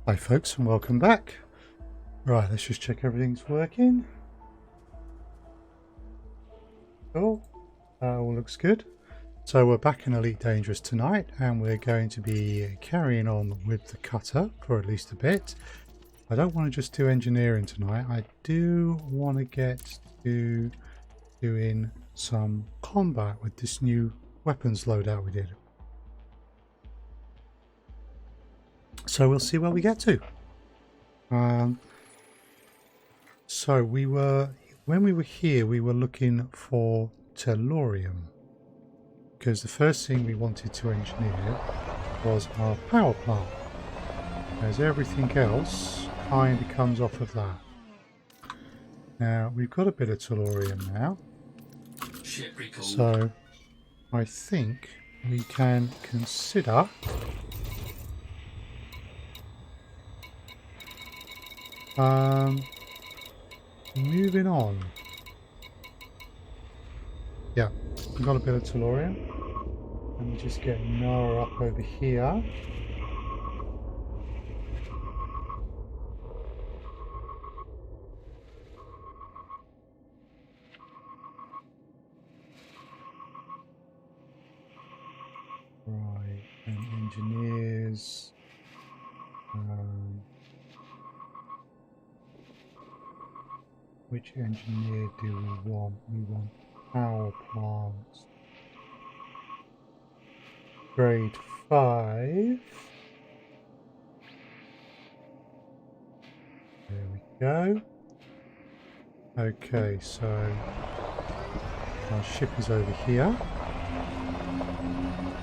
Hi folks and welcome back. Right, let's just check everything's working. Cool, all looks good. So we're back in Elite Dangerous tonight and we're going to be carrying on with the cutter for at least a bit. I don't want to just do engineering tonight. I do want to get to doing some combat with this new weapons loadout we did. So we'll see where we get to. So when we were here, we were looking for tellurium because the first thing we wanted to engineer was our power plant, as everything else kind of comes off of that. Now we've got a bit of tellurium now, so I think we can consider moving on. Yeah, we've got a bit of tellurium. Let me just get Noah up over here. Right, and engineers. Which engineer do we want? We want power plants. Grade 5. There we go. Okay, so our ship is over here.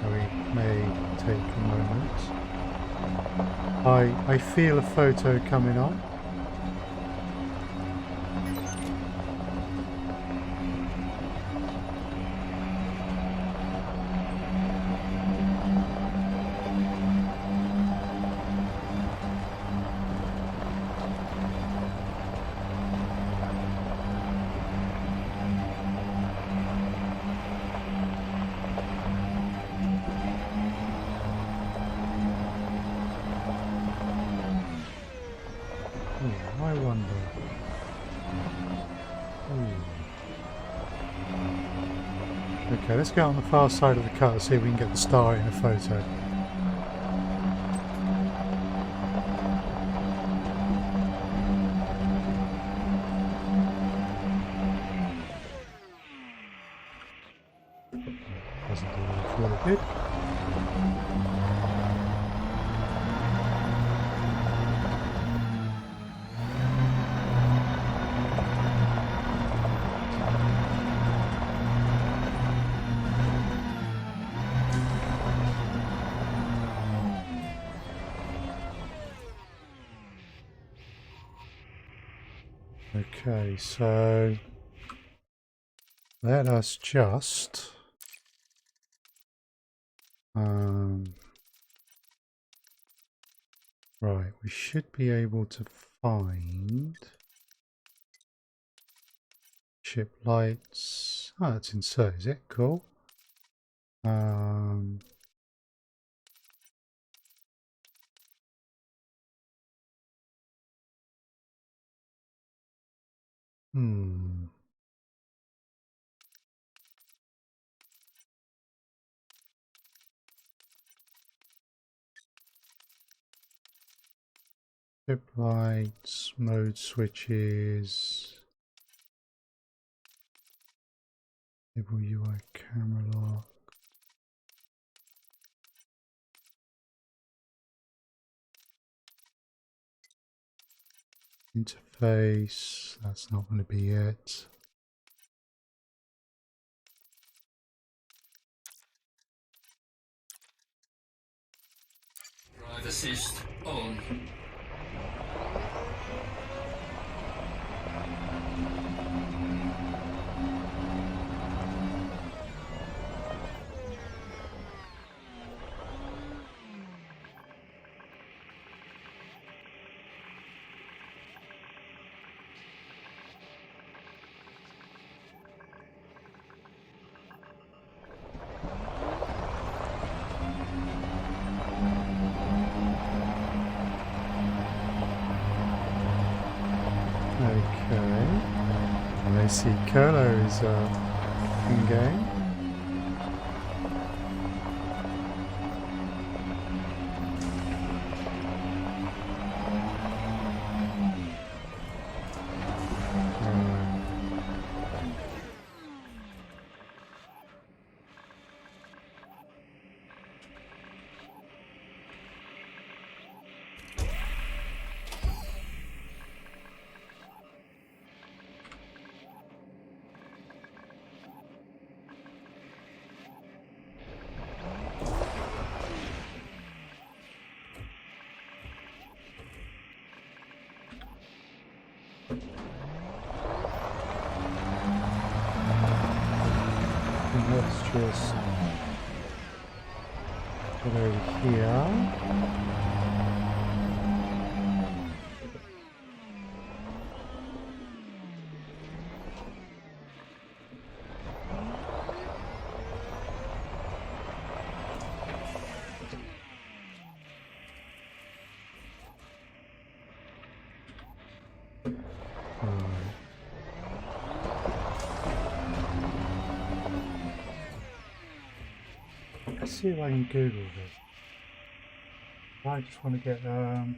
We may take a moment. I feel a photo coming on. I wonder. Okay, let's go on the far side of the car and see if we can get the star in a photo. Doesn't do what I thought it did. Okay, so let us just right, we should be able to find ship lights. Oh, that's insert, is it? Cool. Ship lights, mode switches, enable UI camera lock. Interface, that's not going to be it. Drive assist on. I see Curlo is in game. Let's just get over here. Let's see if I can Google this. I just want to get no,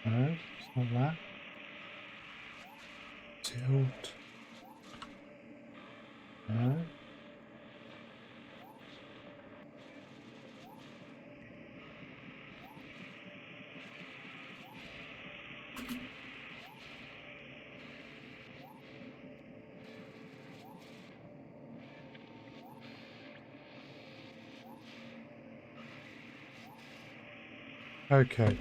it's not that. Tilt. No. Okay.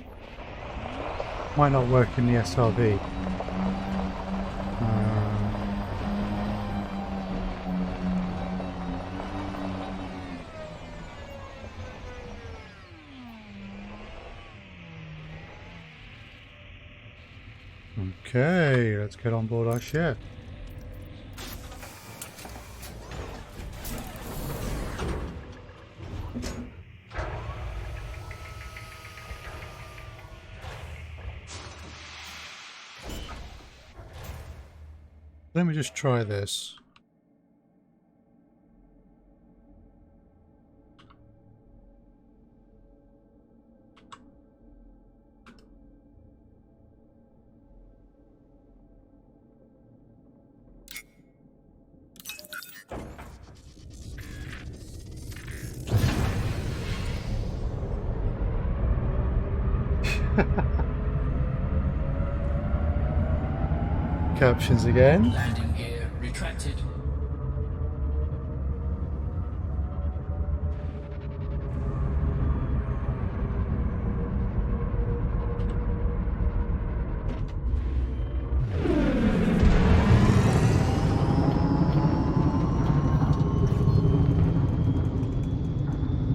Might not work in the SRV. Okay, let's get on board our ship. Let me just try this. Captions again. Landing gear retracted.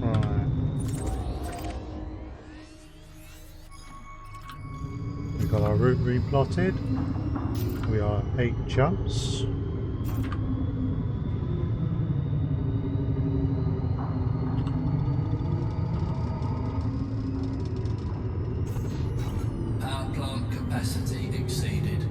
Right. We've got our route replotted. We are 8 jumps. Power plant capacity exceeded.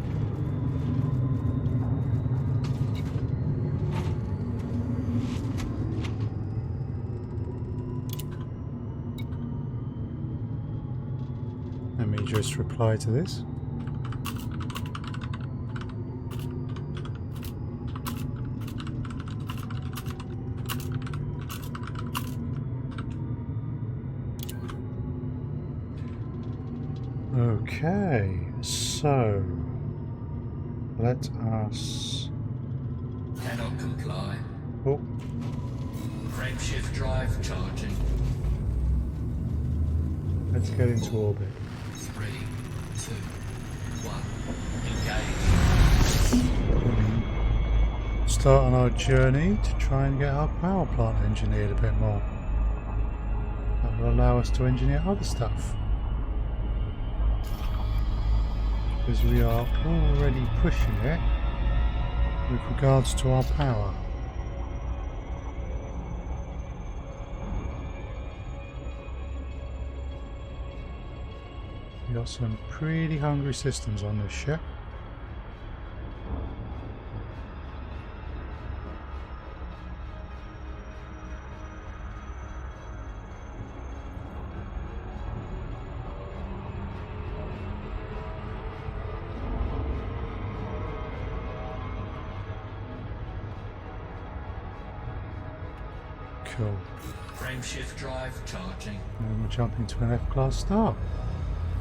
Let me just reply to this. Okay, so let us. Cannot comply. Oh, Frameshift drive charging. let's get into orbit. 3, 2, 1. Engage. Start on our journey to try and get our power plant engineered a bit more. That that will allow us to engineer other stuff. Because we are already pushing it with regards to our power. We've got some pretty hungry systems on this ship. Cool. Frameshift drive charging. And we'll jump into an F-class star.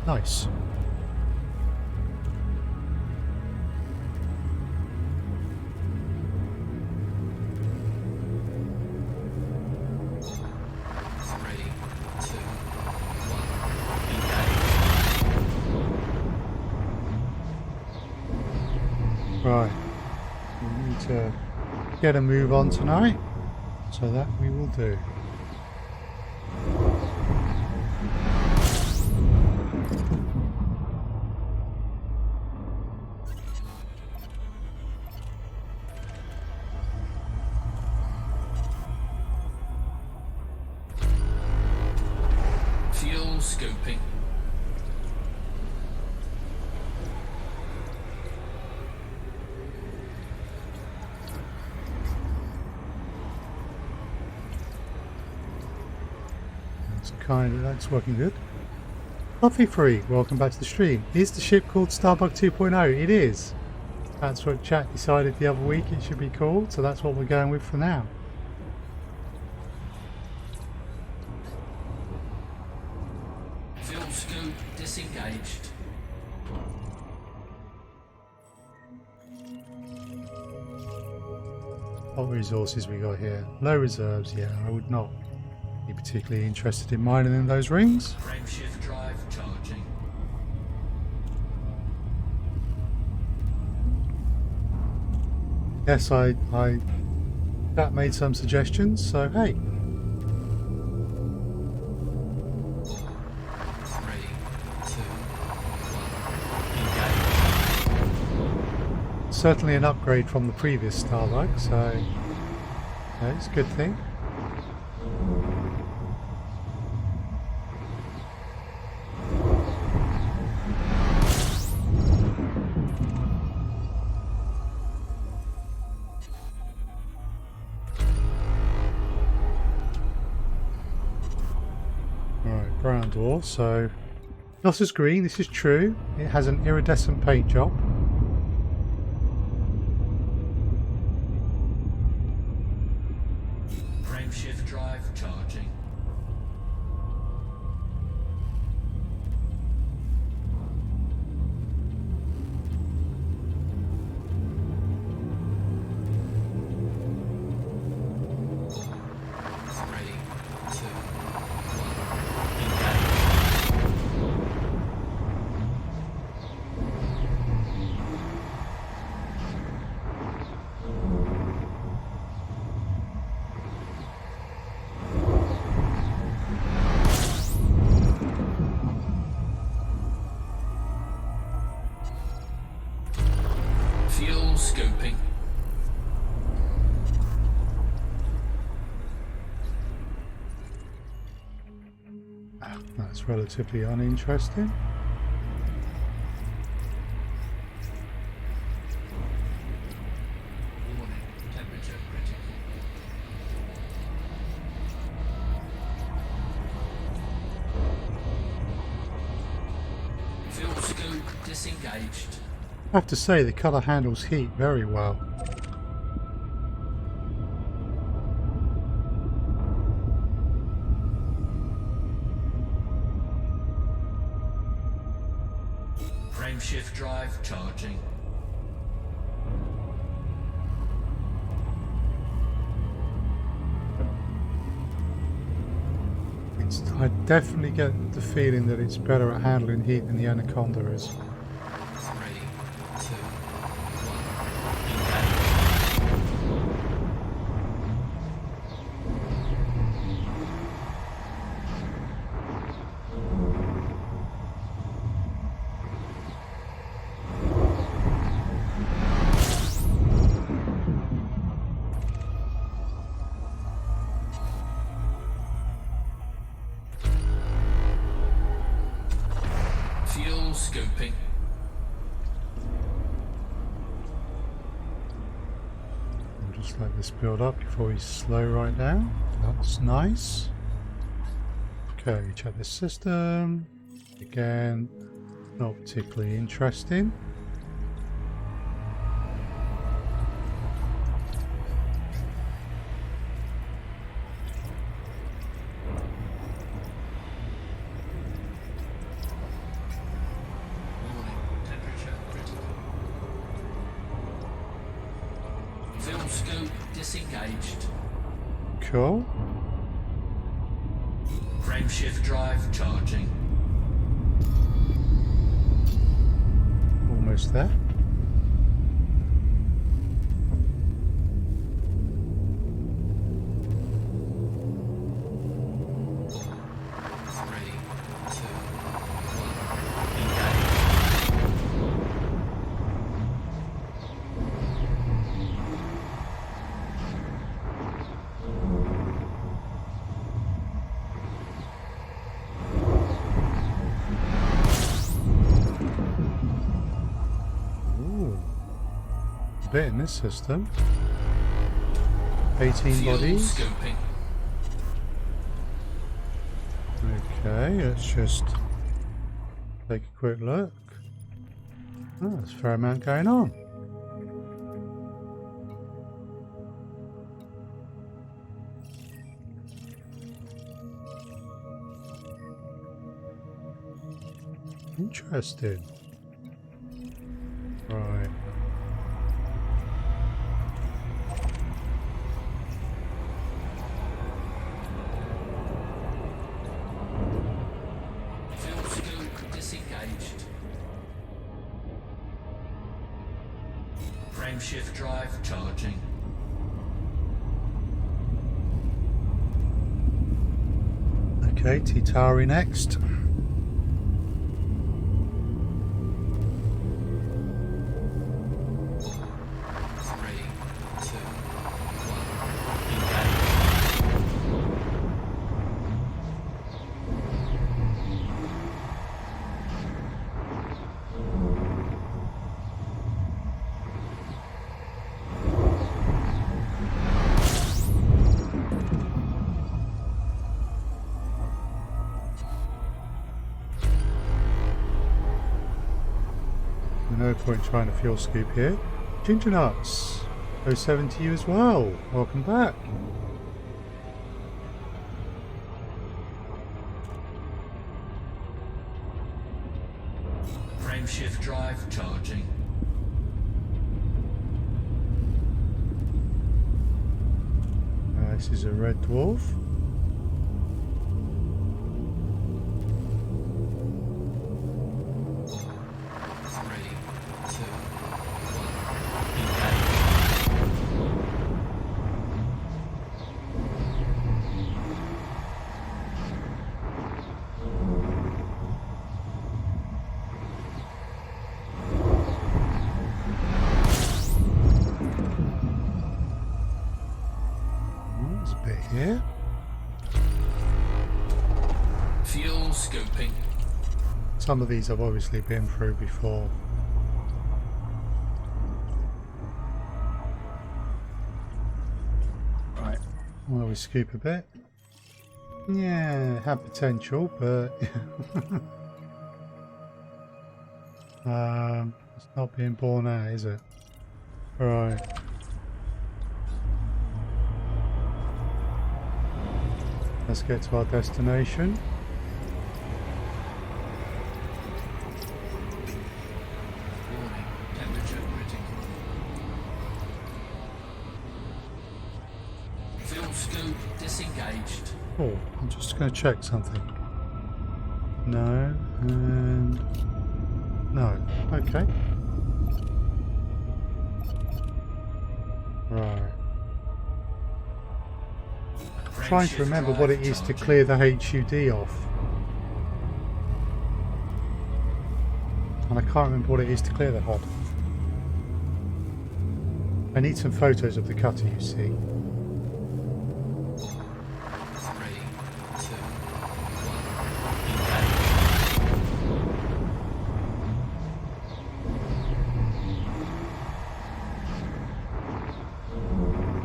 Nice. Three, two, one. Engage. Right. We need to get a move on tonight. So that we will do. Fuel scooping. That's working good. Coffee Free, welcome back to the stream. Is the ship called SilmarUK 2.0? It is. That's what chat decided the other week it should be called, so that's what we're going with for now. Fuel scoop disengaged. What resources we got here? Low reserves, yeah, I would not be particularly interested in mining in those rings. Frameshift drive charging. Yes, that made some suggestions, so hey. 3, 2, 1. Engage. Certainly an upgrade from the previous SilmarUK, so yeah, it's a good thing. Brown door, so not as green, this is true. It has an iridescent paint job. Frameshift drive charging. Fuel scooping. That's relatively uninteresting. Warning, temperature critical. Fuel scoop disengaged. I have to say the colour handles heat very well. Frameshift drive charging. I definitely get the feeling that it's better at handling heat than the Anaconda is. 3, 2, 1. Just let this build up before we slow right down. That's nice. Okay, check this system. Again, not particularly interesting. Warning, temperature critical. Film scope disengaged. Cool. Frameshift drive charging. Almost there. Three, two, one. Engage. Ooh. A bit in this system. 18 Fuel bodies. scoping. Okay, let's just take a quick look. Oh, there's a fair amount going on. Interesting. Right. Fuel scope disengaged. Frameshift drive charging. Okay, T-Tauri next. Three, two, one. Engage. No point trying to fuel scoop here. Ginger Nuts, 07 to you as well. Welcome back. Frameshift drive charging. This is a red dwarf. Three, two, one. Engage. There's a bit here. Fuel scoping. Some of these I've obviously been through before. Right, well, we scoop a bit. Yeah, had potential, but it's not being borne out, is it? Right. Let's get to our destination. Warning, temperature critical. Fuel scope disengaged. Oh, I'm just going to check something. No, and no. Okay. Right. Trying to remember what it is to clear the HUD off. And I can't remember what it is to clear the HUD. I need some photos of the cutter, you see. 3, 2, 1. Engage.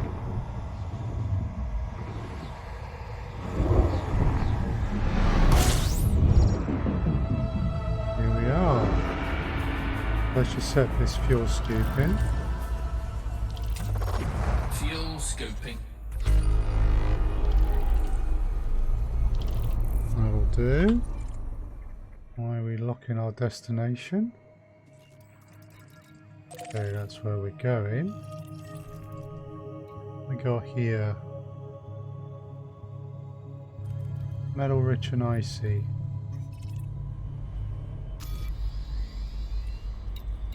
Let's just set this fuel scooping. Fuel scooping. That'll do. Why are we locking our destination? Okay, that's where we're going. We got here. Metal rich and icy.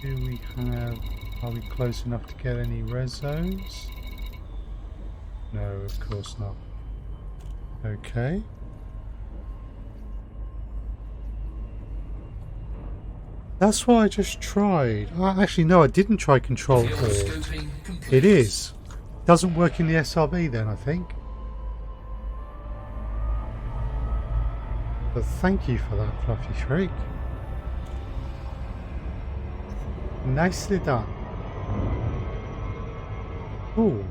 Do we have... Are we close enough to get any rezos? No, of course not. Okay. That's what I just tried. Actually, no, I didn't try Control Fuel Alt. scooping complete. It is. Doesn't work in the SRB then, I think. But thank you for that, Fluffy Shriek. Nicely done. Ooh.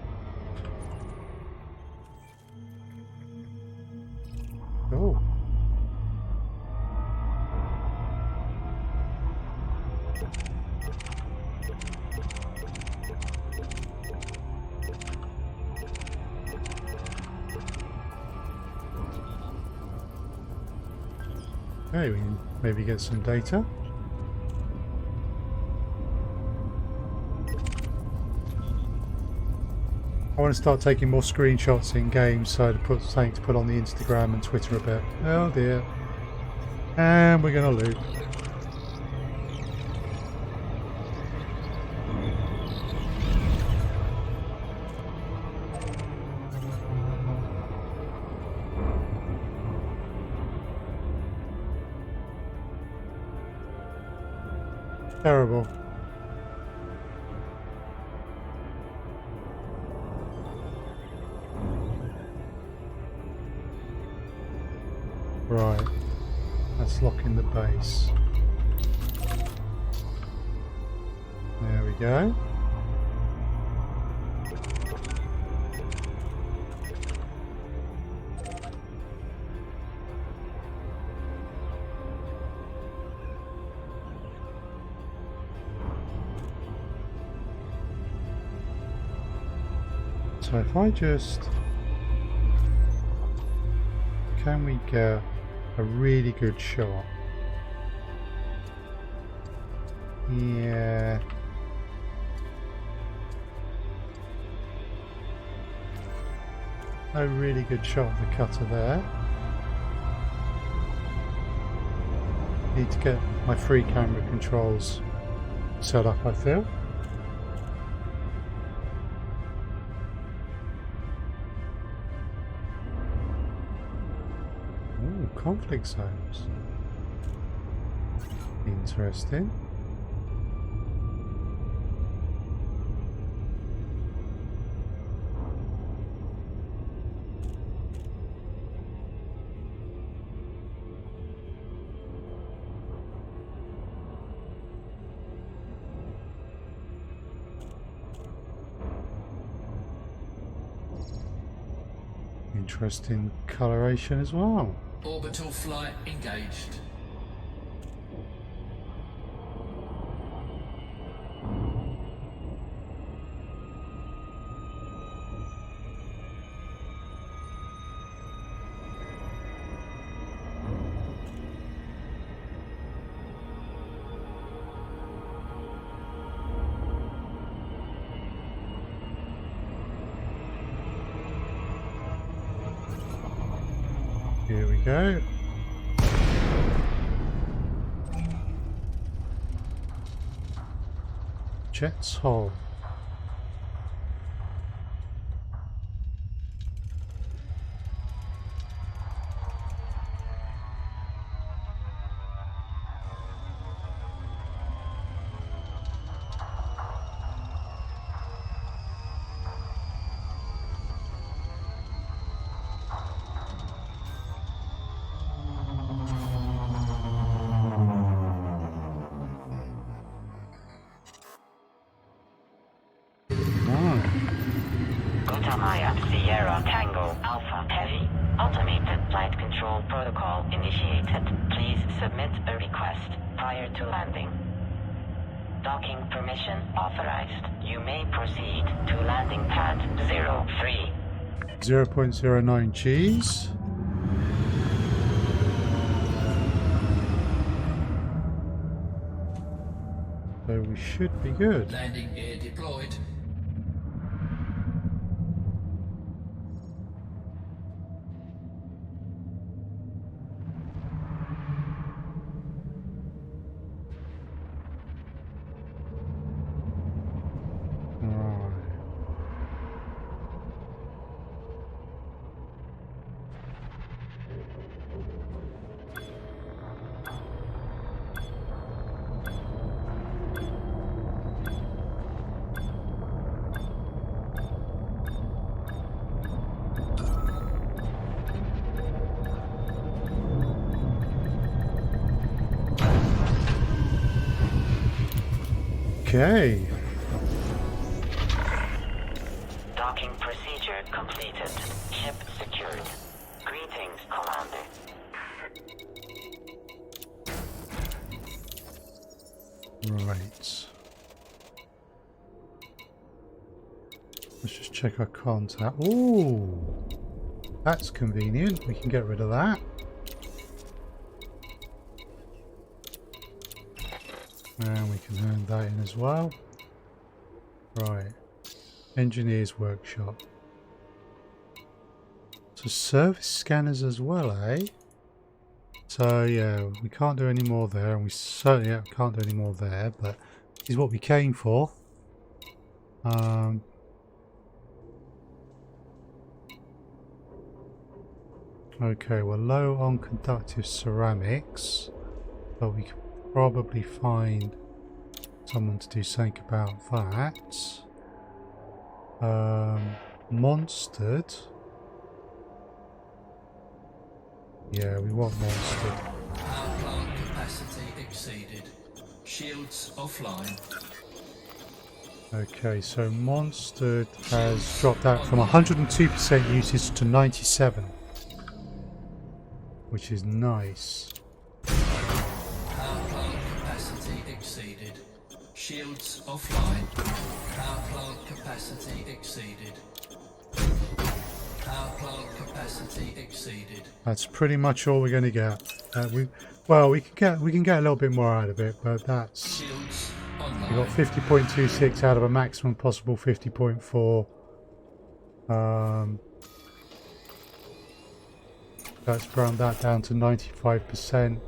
Oh. Okay, we can maybe get some data. I want to start taking more screenshots in games, so to put something to put on the Instagram and Twitter a bit. Oh dear. And we're going to loop. Terrible. Right, let's lock in the base. There we go. So if I just... Can we get a really good shot? Yeah. A really good shot of the cutter there. Need to get my free camera controls set up, I feel. Ooh, conflict zones. Interesting. Interesting coloration as well. Orbital flight engaged. Here we go. Jet's hull. Sierra Tango Alpha Heavy. Automated flight control protocol initiated. Please submit a request prior to landing. Docking permission authorized. You may proceed to landing pad 03. 0.09 Gs. So we should be good. Landing gear deployed. Okay. Docking procedure completed. Ship secured. Greetings, Commander. Right. Let's just check our contact. Ooh, that's convenient. We can get rid of that. And we can hand that in as well. Right. Engineer's workshop. So service scanners as well, eh? So yeah, we can't do any more there, and we certainly can't do any more there, but this is what we came for. Okay, we're low on conductive ceramics, but we could probably find someone to do something about that. Monstered. Yeah, we want monstered. Power plant capacity exceeded. Shields offline. Okay, so monstered has dropped out from 102% usage to 97, which is nice. Power plant capacity exceeded. Shields offline. Power plant capacity exceeded. Power plant capacity exceeded. That's pretty much all we're going to get. We can get a little bit more out of it, but that's Shields we online. got 50.26 out of a maximum possible 50.4. Let's round that down to 95%.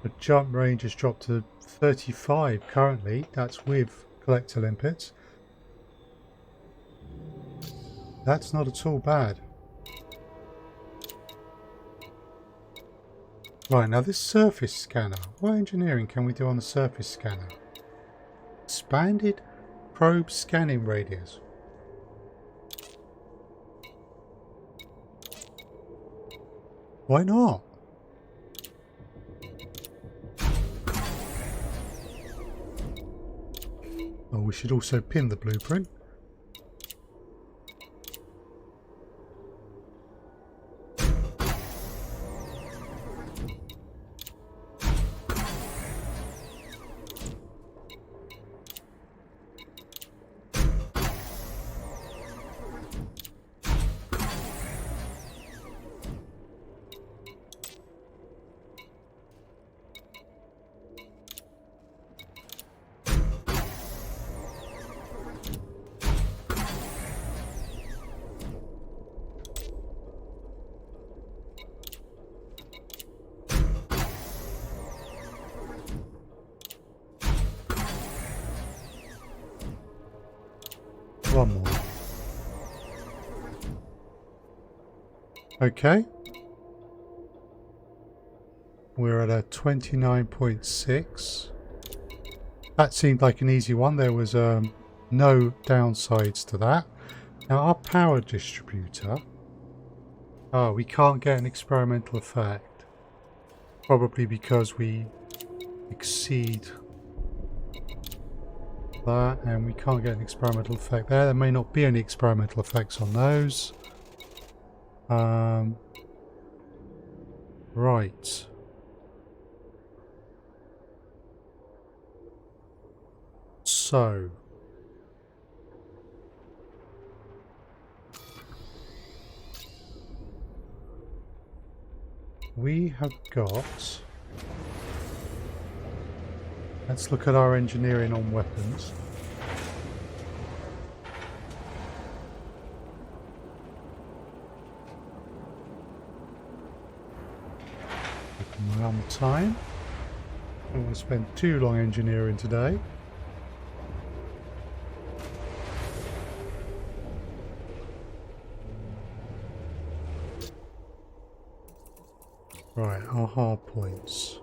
The jump range has dropped to 35 currently. That's with collector limpets. That's not at all bad. Right, now this surface scanner. What engineering can we do on the surface scanner? Expanded probe scanning radius. Why not? Oh, we should also pin the blueprint. One more. Okay. We're at a 29.6. That seemed like an easy one. There was no downsides to that. Now our power distributor. Oh, we can't get an experimental effect. Probably because we exceed that, and we can't get an experimental effect there. There may not be any experimental effects on those. Right. So we have got, let's look at our engineering on weapons. Around the time. I don't want to spend too long engineering today. Right, our hard points.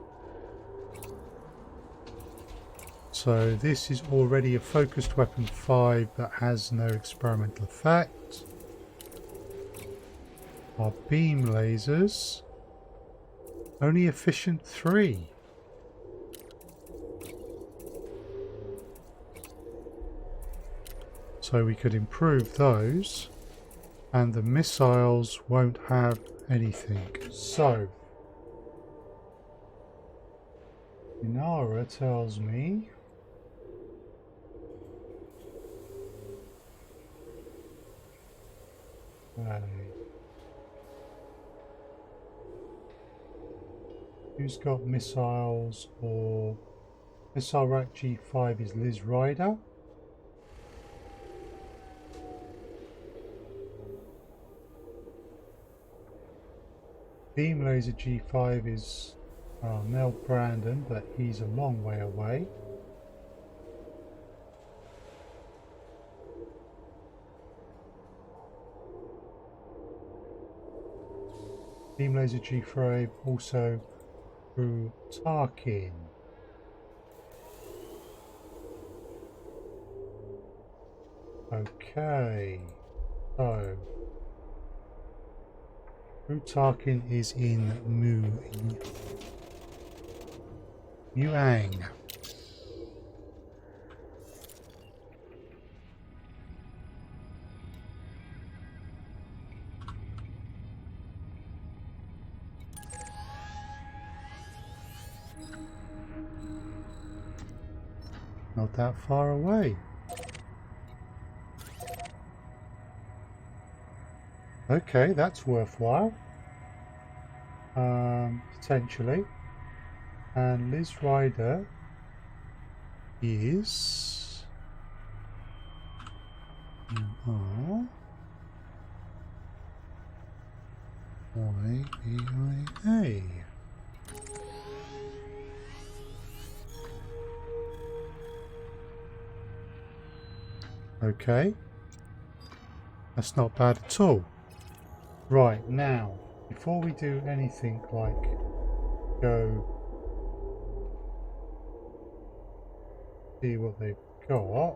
So this is already a focused weapon 5 that has no experimental effect. Our beam lasers, only efficient 3. So we could improve those, and the missiles won't have anything. So Inara tells me who's got missiles, or SilmarUK G5 is Liz Ryder. Beam Laser G5 is Mel Brandon, but he's a long way away. Beam Laser G5 also through Tarkin. Okay, so Tarkin is in Muang. Not that far away. Okay, that's worthwhile. Potentially. And Liz Ryder is YBIA. Okay, that's not bad at all. Right, now, before we do anything like go see what they've got,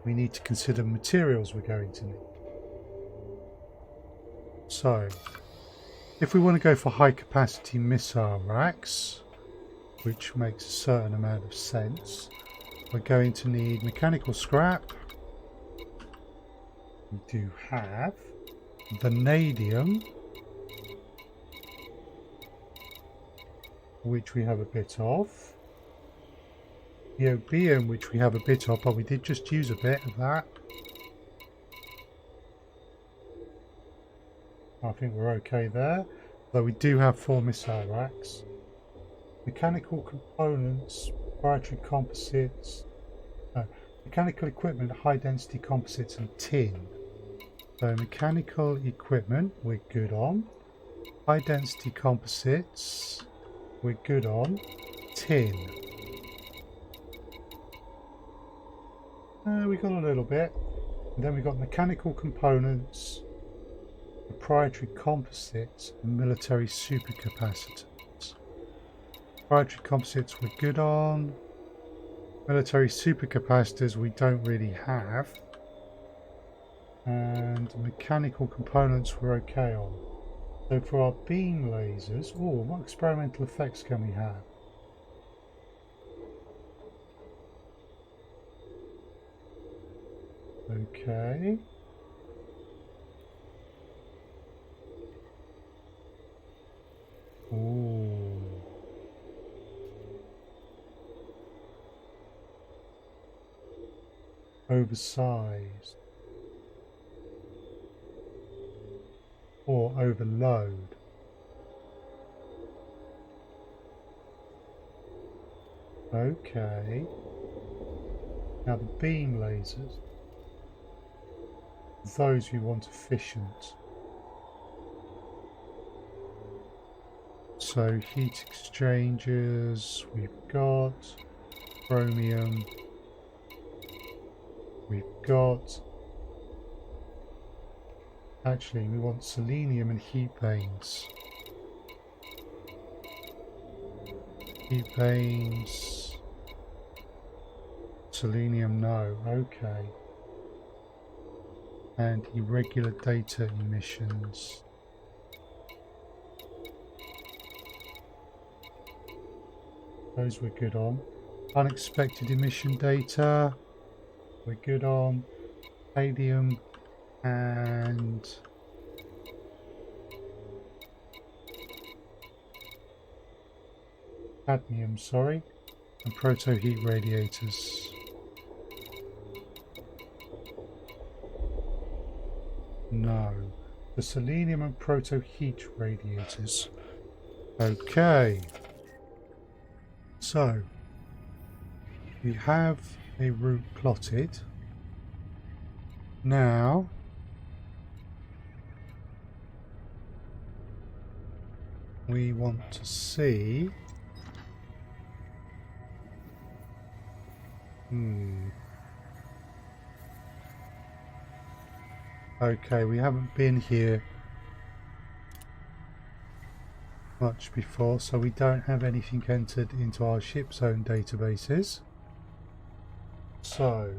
we need to consider materials we're going to need. So, if we want to go for high capacity missile racks, which makes a certain amount of sense, we're going to need mechanical scrap. We do have vanadium, which we have a bit of. Neobium, which we have a bit of, but we did just use a bit of that. I think we're okay there, though we do have 4 missile racks. Mechanical components, proprietary composites, mechanical equipment, high density composites and tin. So mechanical equipment we're good on. High density composites we're good on. Tin. We got a little bit. And then we got mechanical components, proprietary composites and military supercapacitors. Proprietary composites we're good on. Military supercapacitors we don't really have. And mechanical components we're okay on. So for our beam lasers, what experimental effects can we have? Okay. Ooh. oversized, or overload. Okay. Now the beam lasers, those we want efficient. So heat exchangers, we've got chromium, we've got, actually we want selenium and heat vanes. Heat vanes, selenium no, okay. And irregular data emissions. Those we're good on. Unexpected emission data, we're good on. Palladium and cadmium, sorry, and proto heat radiators. No, the selenium and proto heat radiators. Okay. So, we have a route plotted. Now, we want to see... Okay, we haven't been here much before, so we don't have anything entered into our ship zone databases. So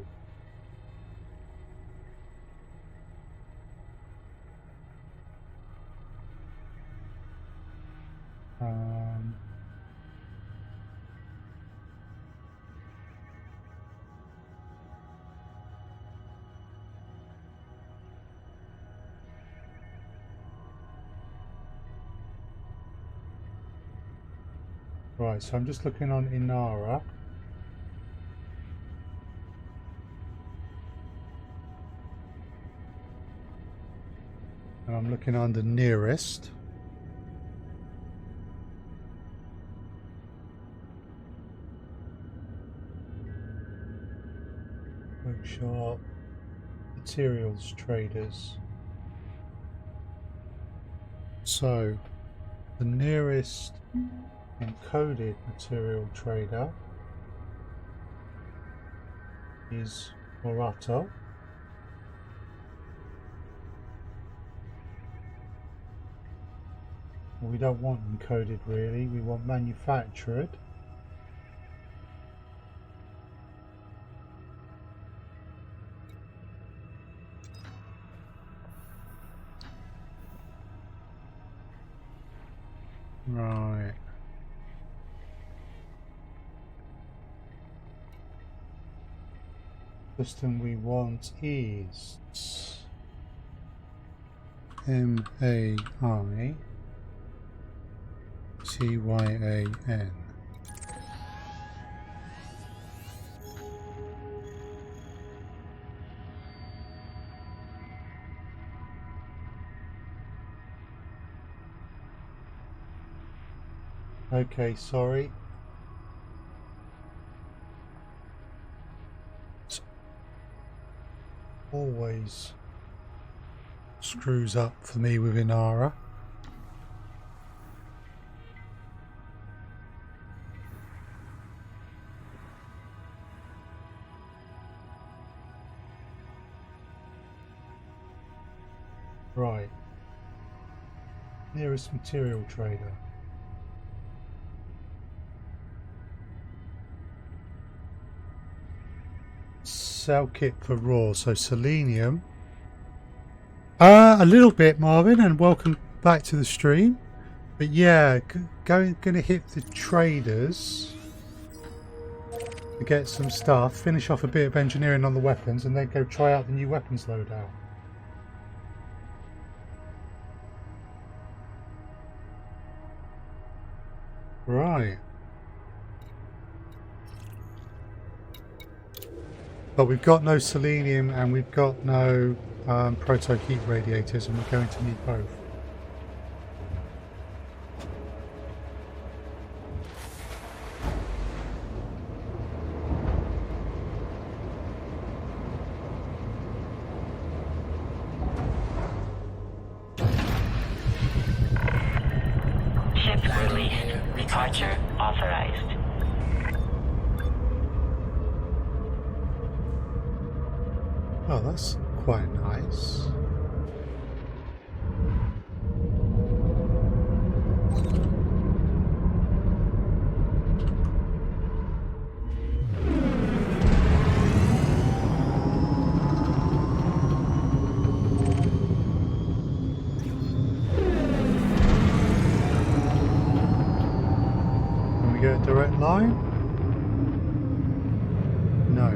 right, so I'm just looking on Inara. And I'm looking under nearest. Workshop, materials traders. So the nearest encoded material trader is Morata. We don't want encoded really, we want manufactured. Right. System we want is MAI CYAN. Okay, sorry. It's always screws up for me with Inara. Right. Nearest material trader. Cell kit for raw, so selenium. A little bit, Marvin, and welcome back to the stream. But yeah, gonna hit the traders to get some stuff, finish off a bit of engineering on the weapons, and then go try out the new weapons loadout. Right. But we've got no selenium and we've got no proto heat radiators, and we're going to need both. Ship released. Departure authorized. Oh, that's quite nice. Can we get a direct line? No.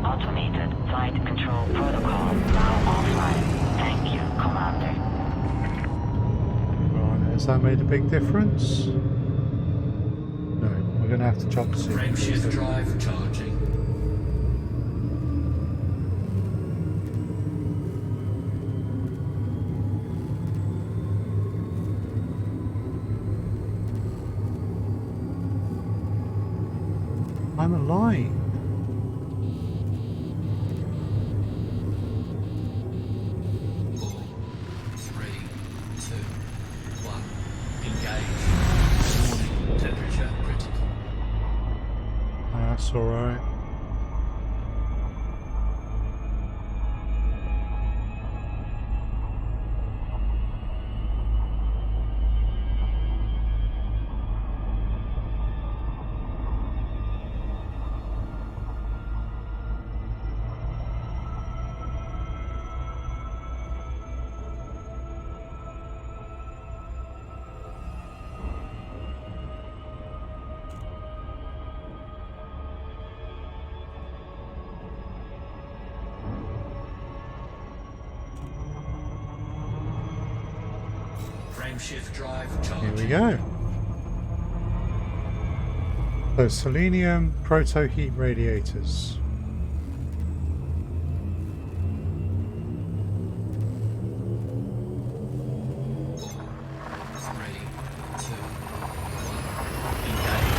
Automated flight control protocol now offline. Thank you, Commander. Right, has that made a big difference? No, we're going to have to chop the Frameshift drive charging. I'm alive. Four, three, two, one. Engage. Warning. Temperature critical. That's alright. Frameshift drive Here charging. we go. So selenium proto heat radiators. Three, two, one. Engage.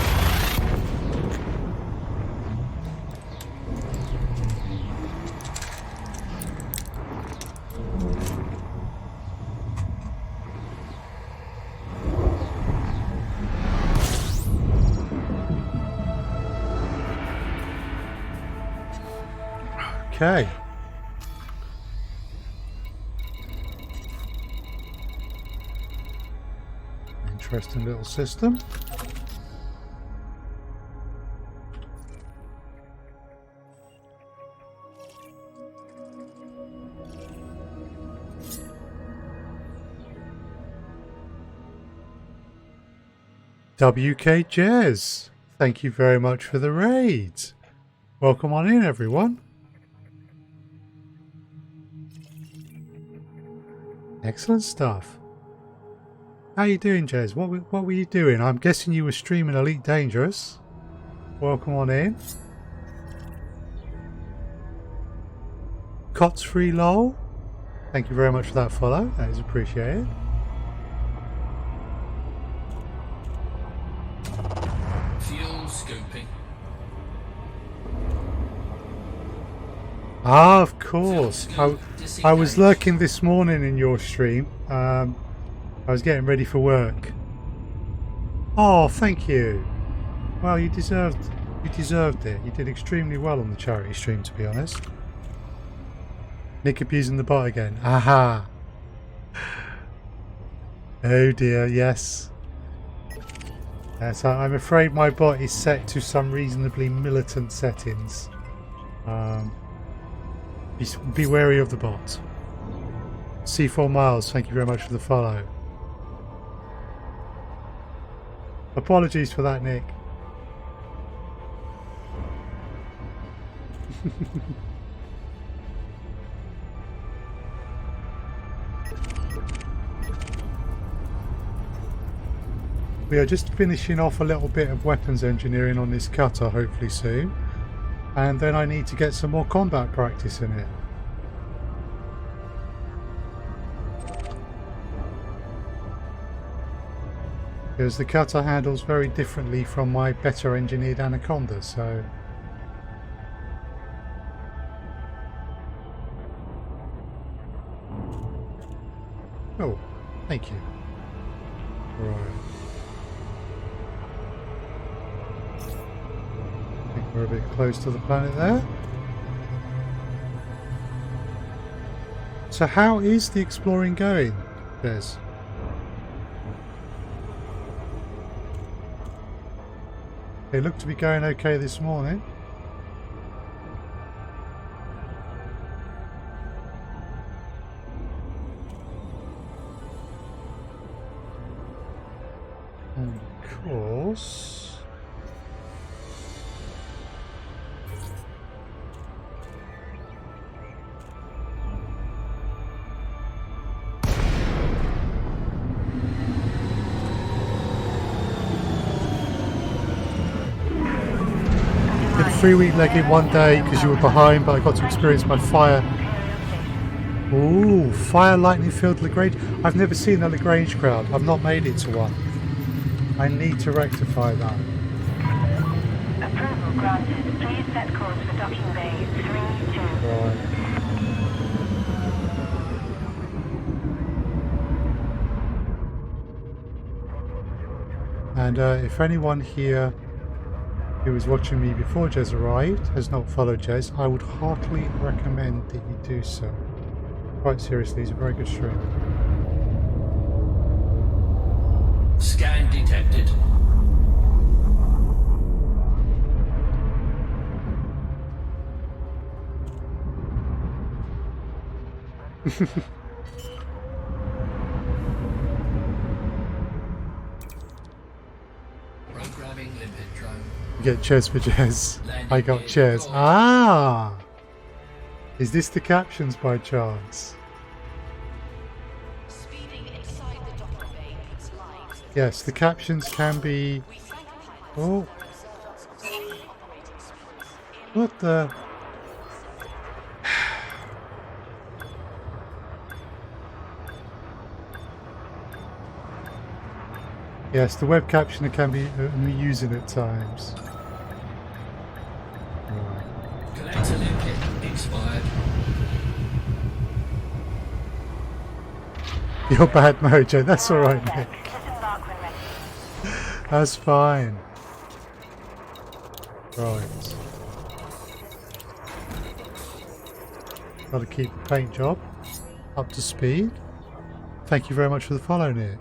Okay. Interesting little system. WK Jazz, thank you very much for the raid. Welcome on in, everyone. Excellent stuff. How you doing, Jez? What were you doing? I'm guessing you were streaming Elite Dangerous. Welcome on in. Cots Free Lol, thank you very much for that follow. That is appreciated. Fuel scooping. Ah, of course. I was lurking this morning in your stream. I was getting ready for work. Oh, thank you. Well, you deserved it. You did extremely well on the charity stream, to be honest. Nick abusing the bot again. Aha. Oh dear, yes. Yes, I'm afraid my bot is set to some reasonably militant settings. Be wary of the bot. C4 Miles, thank you very much for the follow. Apologies for that, Nick. We are just finishing off a little bit of weapons engineering on this cutter, hopefully soon. And then I need to get some more combat practice in it. Because the cutter handles very differently from my better engineered Anaconda, so... Oh, thank you. Right. I think we're a bit close to the planet there. So how is the exploring going, Des? It looked to be going okay this morning. And of course... Three-week legging one day because you were behind, but I got to experience my fire. Ooh, fire lightning filled Lagrange. I've never seen a Lagrange crowd. I've not made it to one. I need to rectify that. Approval granted. Please set course for docking bay 32. Right. And if anyone here who was watching me before Jez arrived has not followed Jez, I would heartily recommend that you do so. Quite seriously, he's a very good streamer. Scan detected. Programming limpet drone. You get chairs for Jez. I got chairs. Ah! Is this the captions by chance? Yes, the captions can be... Oh. What the... Yes, the web captioner can be amusing at times. Right. Collector limpet expired. You're bad mojo, that's alright, Nick. That's fine. Right. Got to keep the paint job up to speed. Thank you very much for the follow, Nick.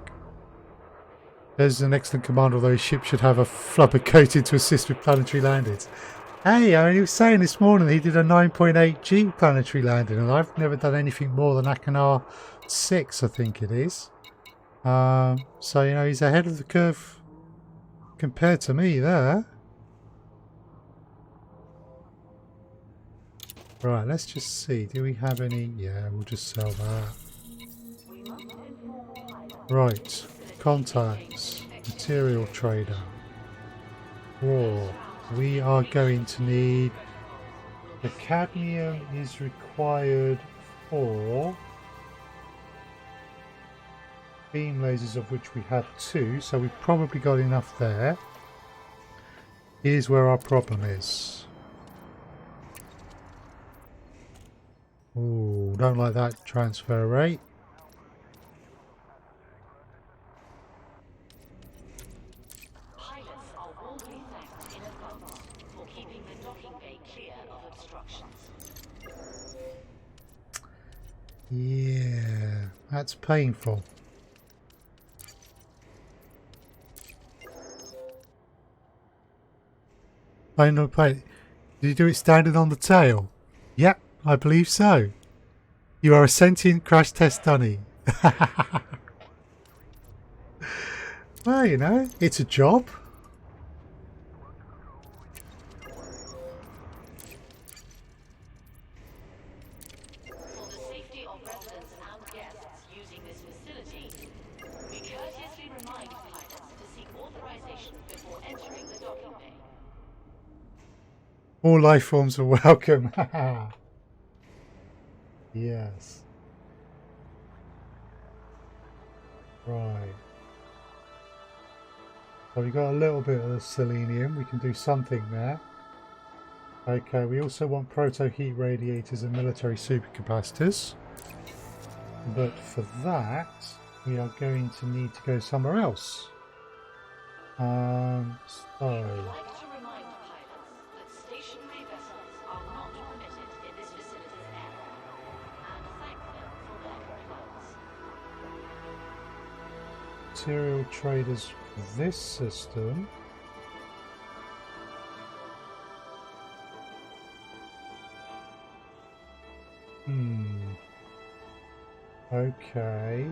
There's an excellent command, although his ship should have a flubber coated to assist with planetary landings. Hey, I mean, he was saying this morning he did a 9.8 G planetary landing, and I've never done anything more than Anaconda 6, I think it is. So, you know, he's ahead of the curve compared to me there. Right, let's just see. Do we have any? Yeah, we'll just sell that. Right. Contacts. Material trader. War. We are going to need... The cadmium is required for... beam lasers, of which we have 2, so we've probably got enough there. Here's where our problem is. Ooh, don't like that transfer rate. Pilots are warmly thanked in advance for keeping the docking bay clear of obstructions. Yeah, that's painful. I know, did you do it standing on the tail? Yep, I believe so. You are a sentient crash test dummy. Well, you know, it's a job. For the safety of residents and guests using this facility, we courteously remind pilots to seek all All life forms are welcome. Yes. Right. So we got a little bit of the selenium. We can do something there. Okay, we also want proto heat radiators and military supercapacitors. But for that, we are going to need to go somewhere else. So Like to remind pilots that stationary vessels are not permitted in this facility's area, and thank them for their compliance. material traders for this system. Okay.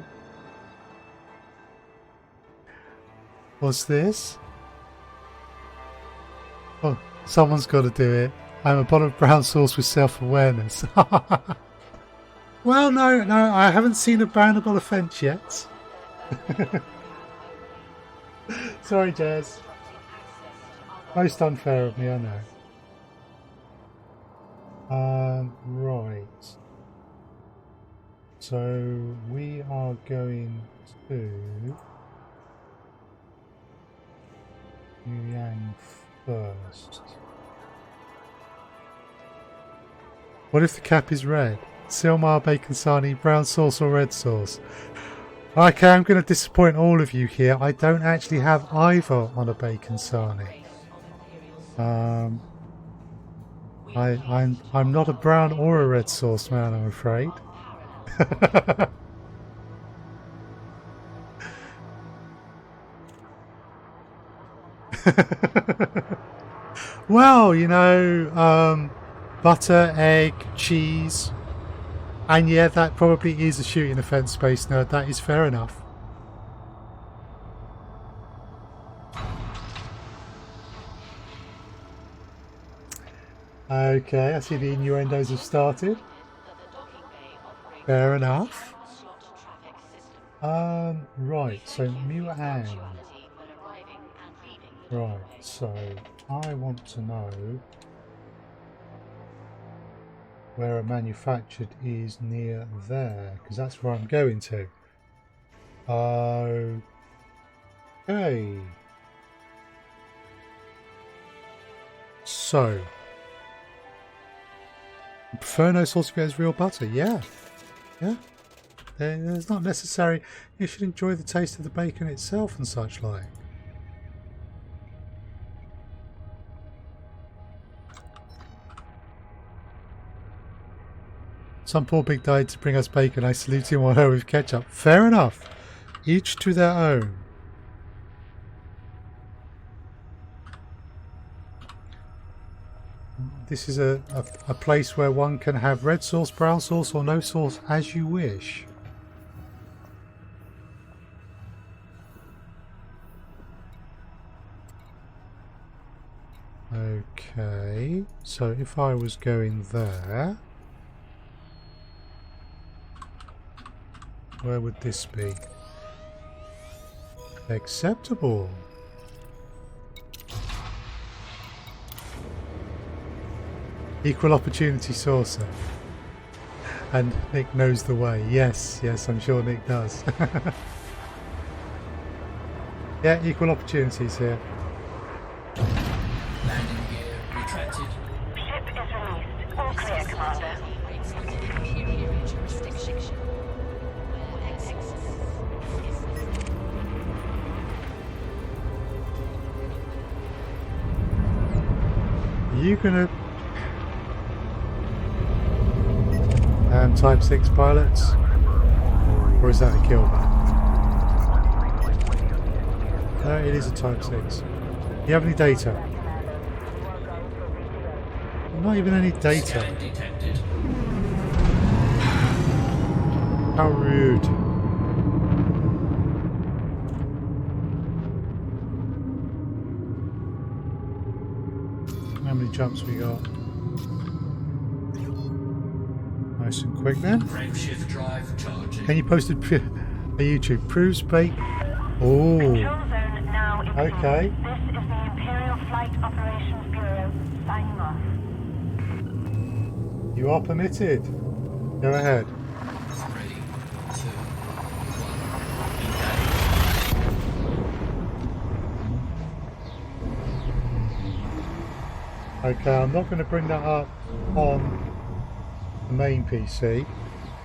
What's this? Oh, someone's got to do it. I'm a pot of brown sauce with self-awareness. Well, no, I haven't seen a bannable offence yet. Sorry, Jazz. Most unfair of me, I know. Right. So we are going to Yang first. What if the cap is red? Silmar, bacon sarnie, brown sauce or red sauce? Okay, I'm going to disappoint all of you here. I don't actually have either on a bacon sarnie. I'm not a brown or a red sauce man, I'm afraid. Well, you know, butter, egg, cheese, and yeah, that probably is a shooting offence, Space Nerd. That is fair enough. Okay, I see the innuendos have started. Fair enough. Right, so Muang. Right, so I want to know where a manufactured is near there, because that's where I'm going to. Okay. So, I prefer no sauce if it has real butter. Yeah. There's not necessary. You should enjoy the taste of the bacon itself and such like. Some poor big died to bring us bacon. I salute him or her with ketchup. Fair enough. Each to their own. This is a place where one can have red sauce, brown sauce or no sauce as you wish. Okay, so if I was going there, where would this be? Acceptable. Equal opportunity saucer. And Nick knows the way. Yes, I'm sure Nick does. Yeah, equal opportunities here. Landing gear retracted. Ship is released. All clear, Commander. Are you gonna Type 6 pilots? Or is that a killback? No, it is a Type 6. Do you have any data? Not even any data. Scan detected. How rude. How many jumps we got? Nice and quick then. Frameshift drive charging. Can you post a YouTube? Proves bait. Oh. Control zone now in Okay. This is the Imperial Flight Operations Bureau signing off. You are permitted. Go ahead. 3, 2, 1, engage. Okay, I'm not going to bring that up on the main PC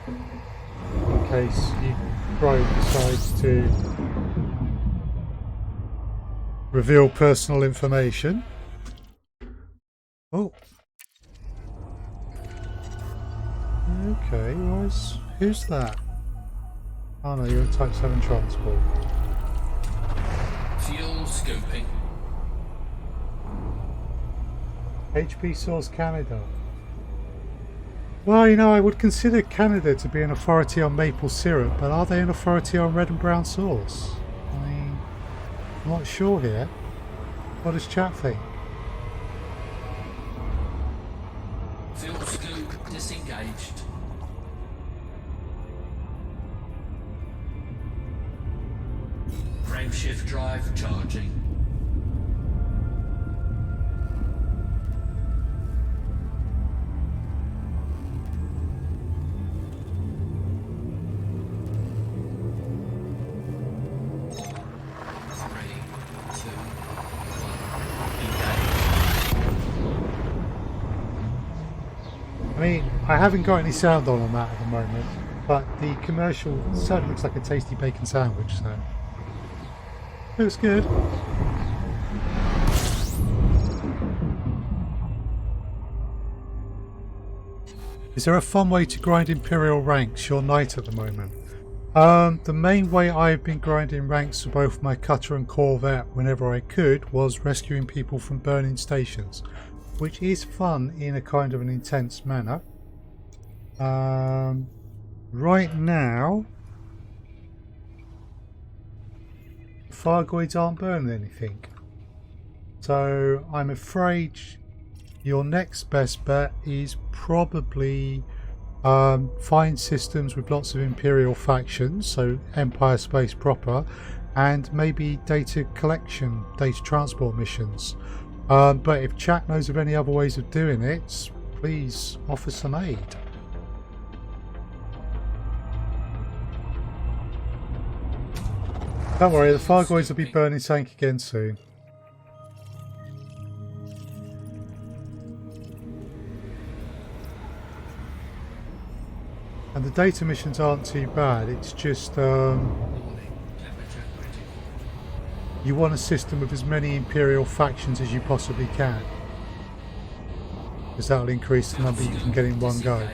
in case Chrome decides to reveal personal information. Oh. Okay, who's that? Oh no, you're a Type 7 transport. Fuel scoping. HP Source Canada. Well, you know, I would consider Canada to be an authority on maple syrup, but are they an authority on red and brown sauce? I mean, I'm not sure here. What does chat think? Fuel scoop disengaged. Frameshift drive charging. I mean, I haven't got any sound on that at the moment, but the commercial certainly looks like a tasty bacon sandwich, so looks good. Is there a fun way to grind Imperial ranks? Your knight at the moment. The main way I've been grinding ranks for both my cutter and Corvette whenever I could was rescuing people from burning stations, which is fun in a kind of an intense manner. Right now, the Fargoids aren't burning anything, so I'm afraid your next best bet is probably find systems with lots of Imperial factions, so Empire space proper, and maybe data collection, data transport missions. But if chat knows of any other ways of doing it, please offer some aid. Don't worry, the Fargoids will be burning tank again soon. And the data missions aren't too bad, it's just you want a system with as many Imperial factions as you possibly can, because that'll increase the number you can get in one go.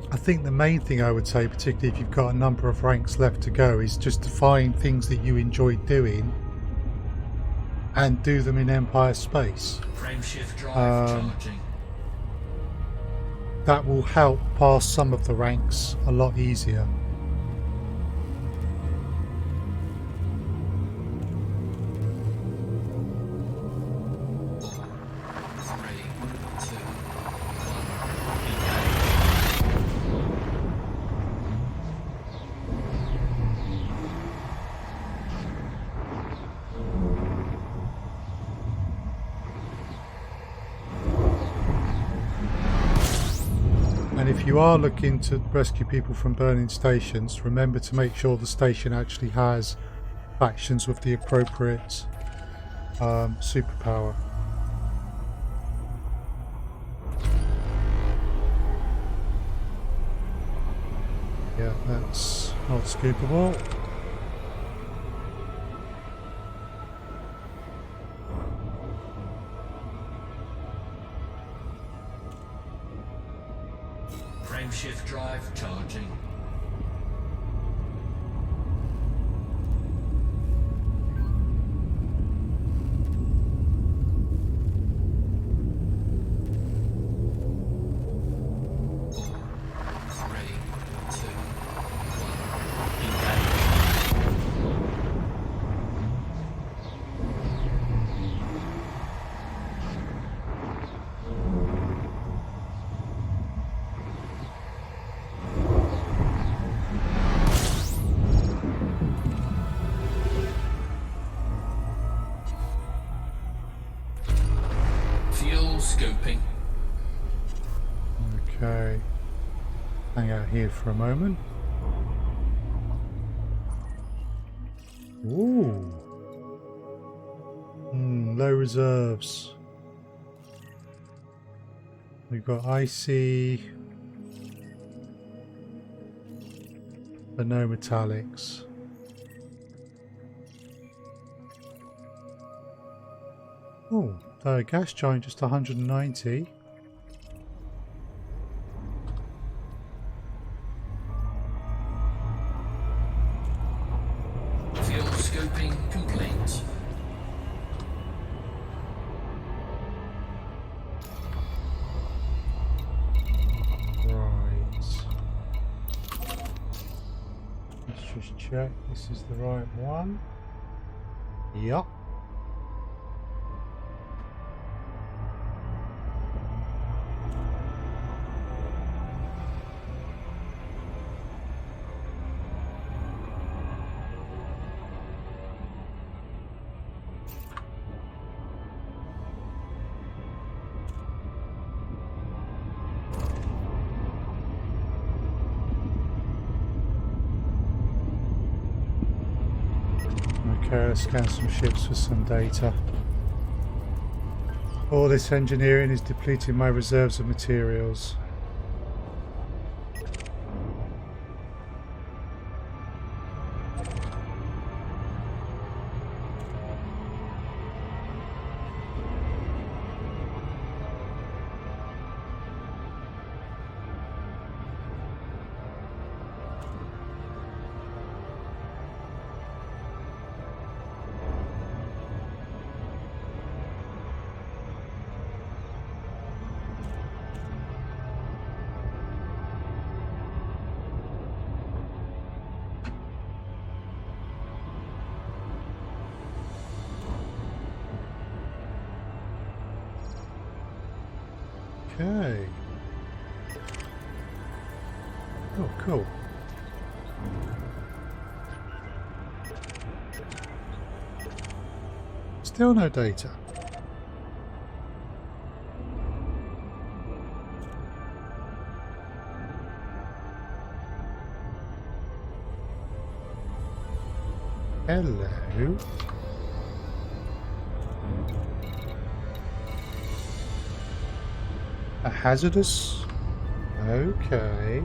I think the main thing I would say, particularly if you've got a number of ranks left to go, is just to find things that you enjoy doing and do them in Empire space. Frameshift drive charging. That will help pass some of the ranks a lot easier. And if you are looking to rescue people from burning stations, remember to make sure the station actually has factions with the appropriate superpower. Yeah, that's not scoopable. Frameshift drive charging. scooping. Okay. Hang out here for a moment. Ooh. Low reserves. We've got icy, but no metallics. Oh, the gas giant just 190. Fuel scooping complete. Right. Let's just check this is the right one. Yup. Okay, let's scan some ships for some data. All this engineering is depleting my reserves of materials. Okay. Oh, cool. Still no data. Hello. A hazardous? Okay.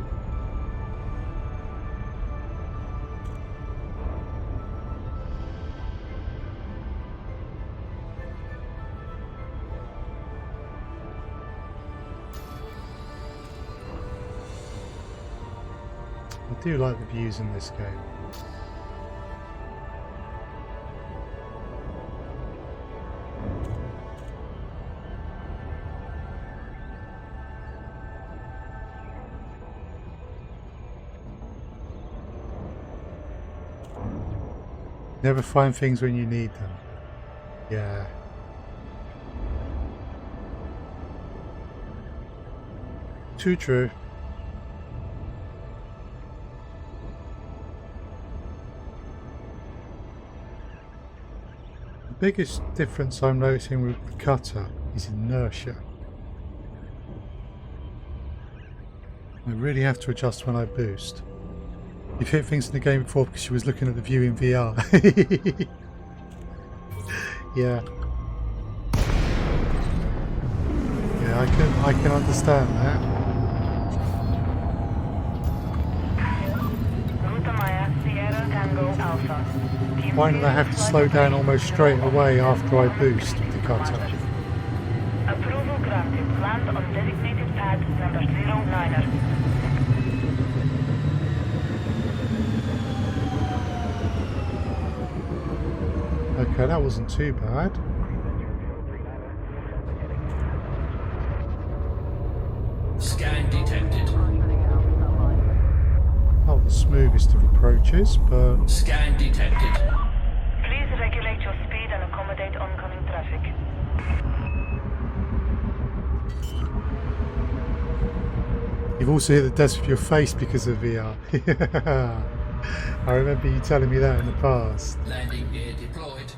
I do like the views in this game. Never find things when you need them. Yeah. Too true. The biggest difference I'm noticing with the cutter is inertia. I really have to adjust when I boost. You've hit things in the game before because she was looking at the view in VR. Yeah. Yeah, I can understand that. Why do I have to slow down almost straight away after I boost with the cutter? Approval granted. Land on designated pad number 09er. Okay, that wasn't too bad. Scan detected. Not the smoothest of approaches, but Scan detected. Please regulate your speed and accommodate oncoming traffic. you've also hit the desk with your face because of VR. I remember you telling me that in the past. Landing gear deployed.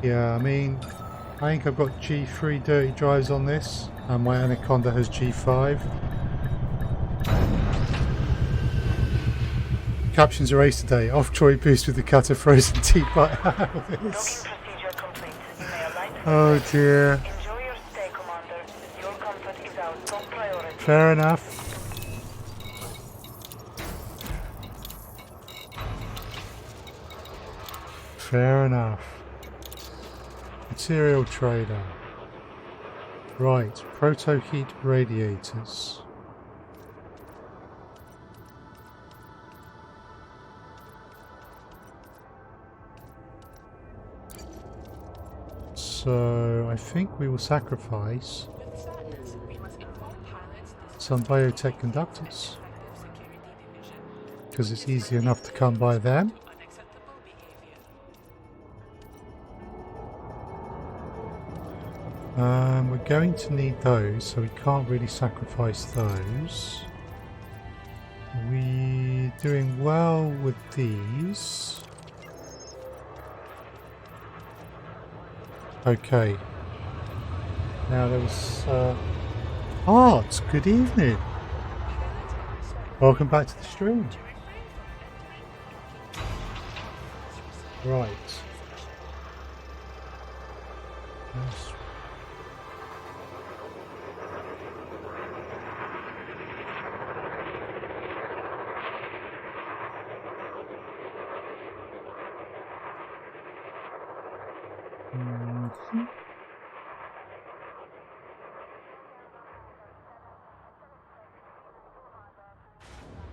Yeah, I mean, I think I've got G3 dirty drives on this, and my Anaconda has G5. Captions are ace today. Off-Troy boost with the cutter, frozen tea by Docking Alice. procedure complete. You may alight for Oh flight. dear. Enjoy your stay, Commander. Your comfort is our top priority. Fair enough. Fair enough. Material trader. Right, proto heat radiators. So I think we will sacrifice With sadness, we must inform pilots this some biotech conductors because it's easy enough to come by them. unacceptable behavior. We're going to need those, so we can't really sacrifice those. We're doing well with these. Okay. Now there was Art, good evening. Welcome back to the stream. Right. Yes. Mhm.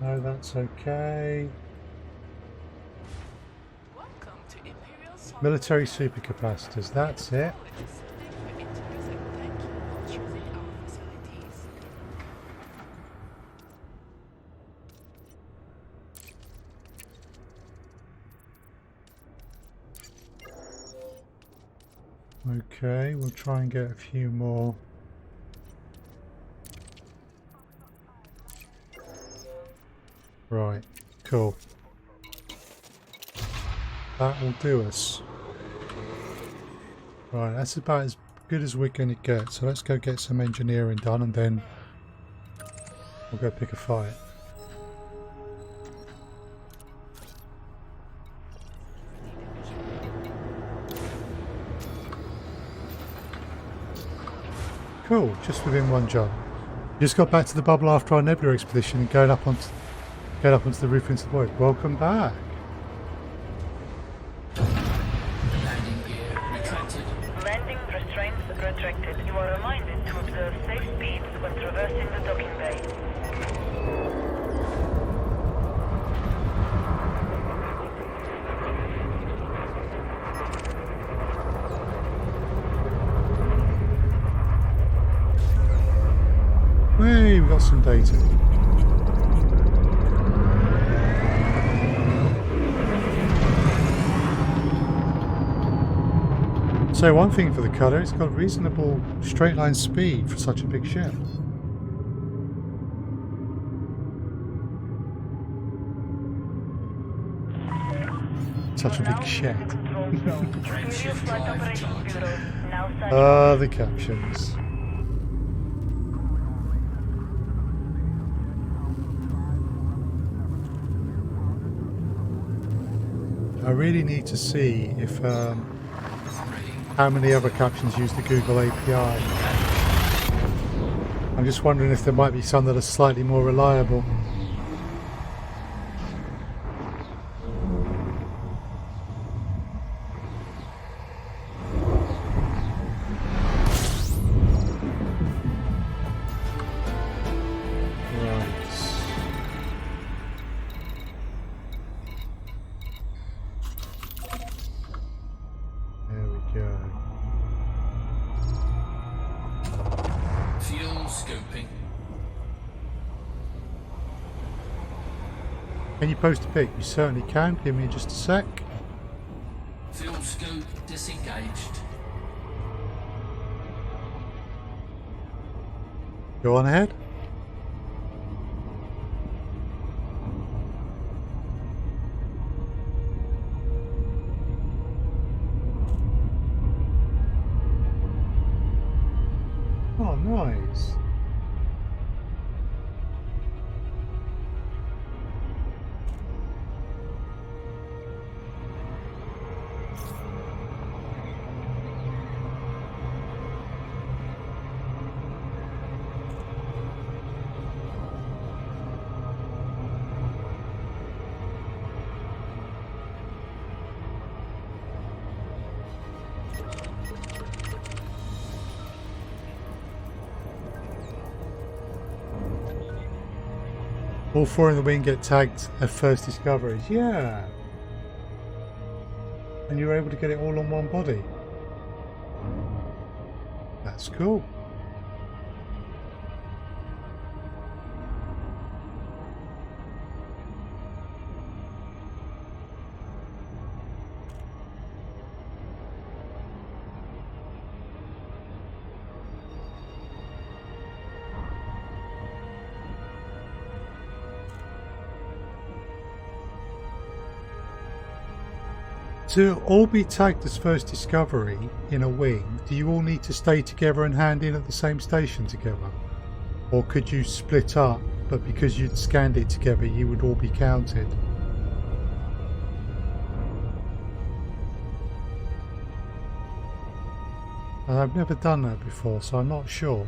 No, that's okay. Welcome to Imperial Solar Military supercapacitors, that's it. Thank you for choosing our facilities. Okay, we'll try and get a few more. Right, cool. That will do us. Right, that's about as good as we're going to get. So let's go get some engineering done and then we'll go pick a fight. Cool, just within one jump. Just got back to the bubble after our Nebula expedition and going up onto the roof into the void. Welcome back. Landing gear retracted. Landing restraints retracted. You are reminded to observe safe speeds when traversing the docking bay. Hey, we've got some data. So one thing for the cutter, it's got reasonable straight line speed for such a big ship. Such a big shed. Imperial Flight Operations Bureau. Now Ah, the captions. I really need to see if how many other captions use the Google API. I'm just wondering if there might be some that are slightly more reliable. Fuel scoping. Can you post a pic? You certainly can. Give me just a sec. Fuel scope disengaged. Go on ahead. All 4 in the wing get tagged at first discoveries. Yeah. And you're able to get it all on one body. That's cool. To all be tagged as first discovery in a wing, do you all need to stay together and hand in at the same station together? Or could you split up, but because you'd scanned it together, you would all be counted? I've never done that before, so I'm not sure.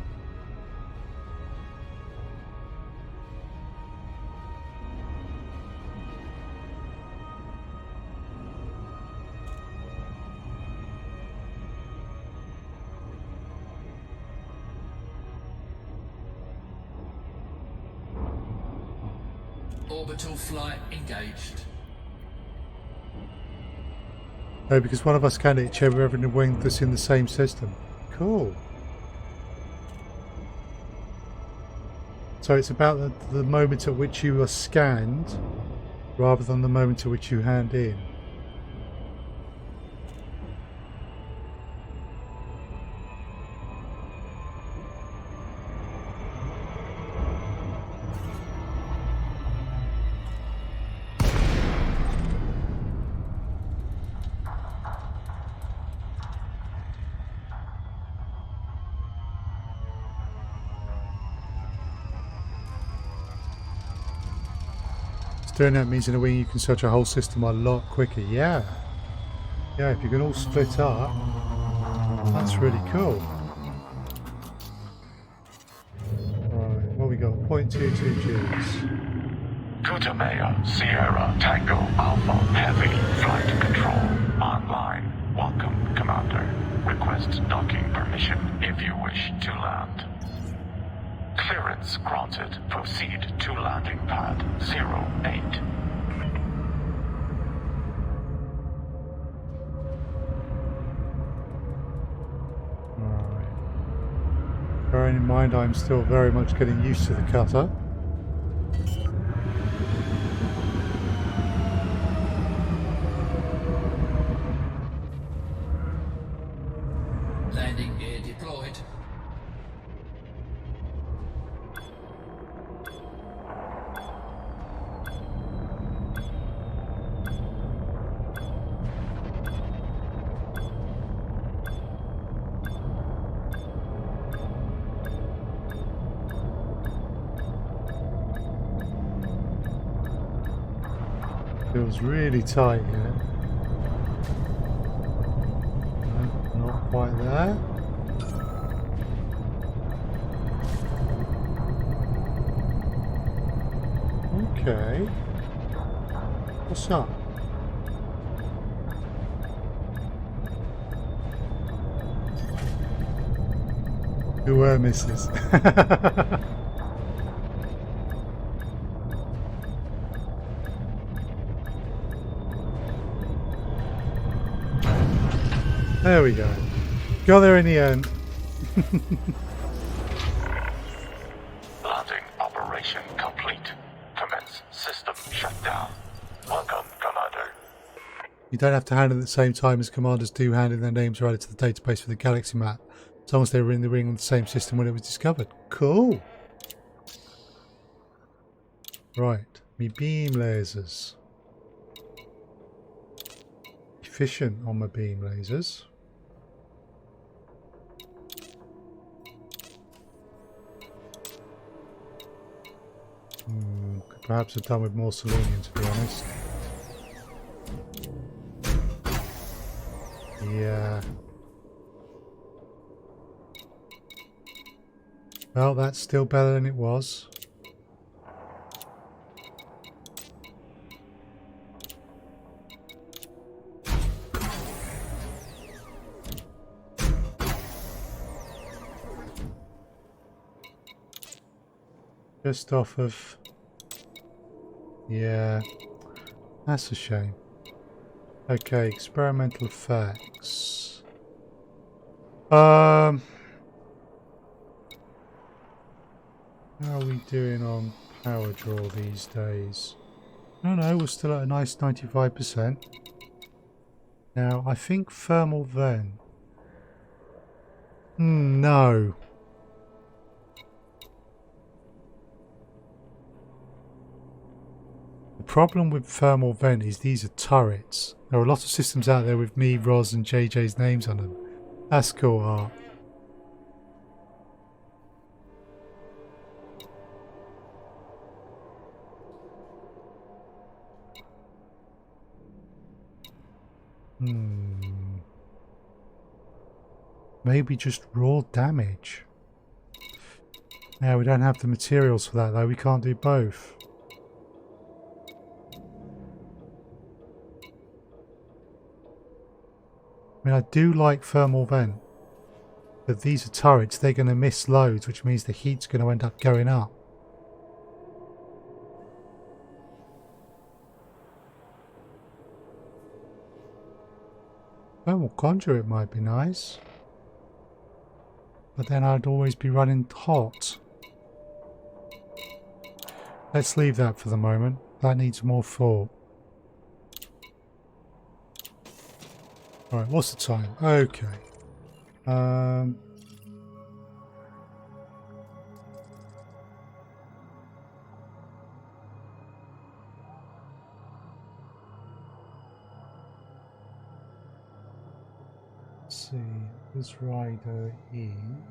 Orbital flight engaged. Oh, because one of us scanned each other in a wing that's in the same system. Cool. So it's about the moment at which you are scanned rather than the moment at which you hand in. Doing that means in a wing you can search a whole system a lot quicker. Yeah. Yeah, if you can all split up, that's really cool. Right, what we got? 0.22 Gs. Kutamea, Sierra, Tango, Alpha, Heavy, Flight Control, online. Welcome, Commander. Request docking permission if you wish to land. Clearance granted. Proceed to landing pad 08. Alright. Bearing in mind I'm still very much getting used to the cutter. Landing gear deployed. Feels really tight here. No, not quite there. Okay. What's up? Who were misses? There we go. Got there in the end. Landing operation complete. Commence system shutdown. Welcome, Commander. You don't have to hand in at the same time as commanders do hand in their names added to the database for the galaxy map, as long as they were in the ring on the same system when it was discovered. Cool. Right, me beam lasers. Efficient on my beam lasers. Could perhaps have done with more selenium, to be honest. Yeah. Well, that's still better than it was. Just off of Yeah, that's a shame. Okay, experimental effects. How are we doing on power draw these days? No, we're still at a nice 95%. Now, I think thermal vent. No. The problem with thermal vent is these are turrets. There are a lot of systems out there with me, Roz and JJ's names on them. That's cool art. Maybe just raw damage. Now we don't have the materials for that though, we can't do both. I mean, I do like thermal vent, but these are turrets, they're going to miss loads, which means the heat's going to end up going up. Thermal conduit might be nice, but then I'd always be running hot. Let's leave that for the moment, that needs more thought. Alright, what's the time? Okay. Let's see, this rider in.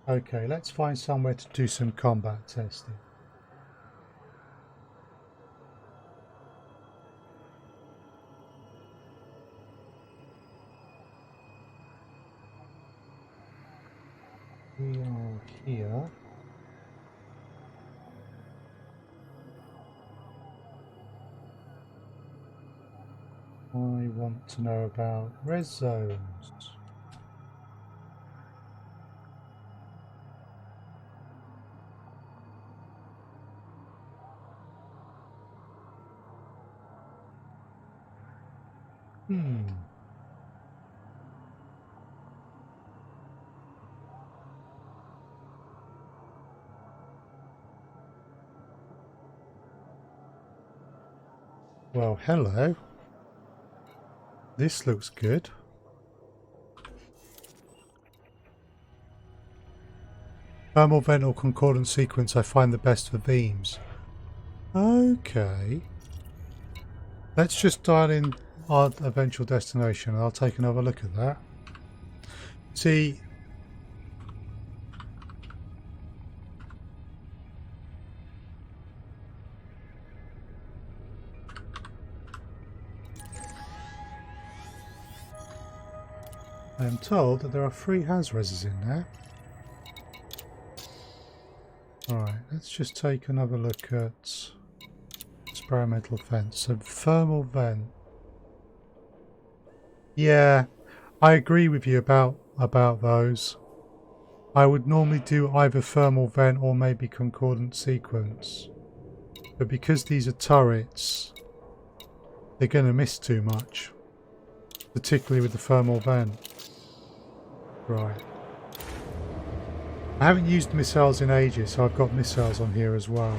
Okay, let's find somewhere to do some combat testing. We are here. I want to know about res zones. Well, hello. This looks good. Thermal vent or concordant sequence I find the best for beams. Okay. Let's just dial in our eventual destination and I'll take another look at that. See, I am told that there are 3 Hazreses in there. Alright, let's just take another look at experimental vents. So thermal vent. Yeah, I agree with you about those. I would normally do either thermal vent or maybe concordant sequence. But because these are turrets, they're going to miss too much. Particularly with the thermal vent. Right. I haven't used missiles in ages, so I've got missiles on here as well.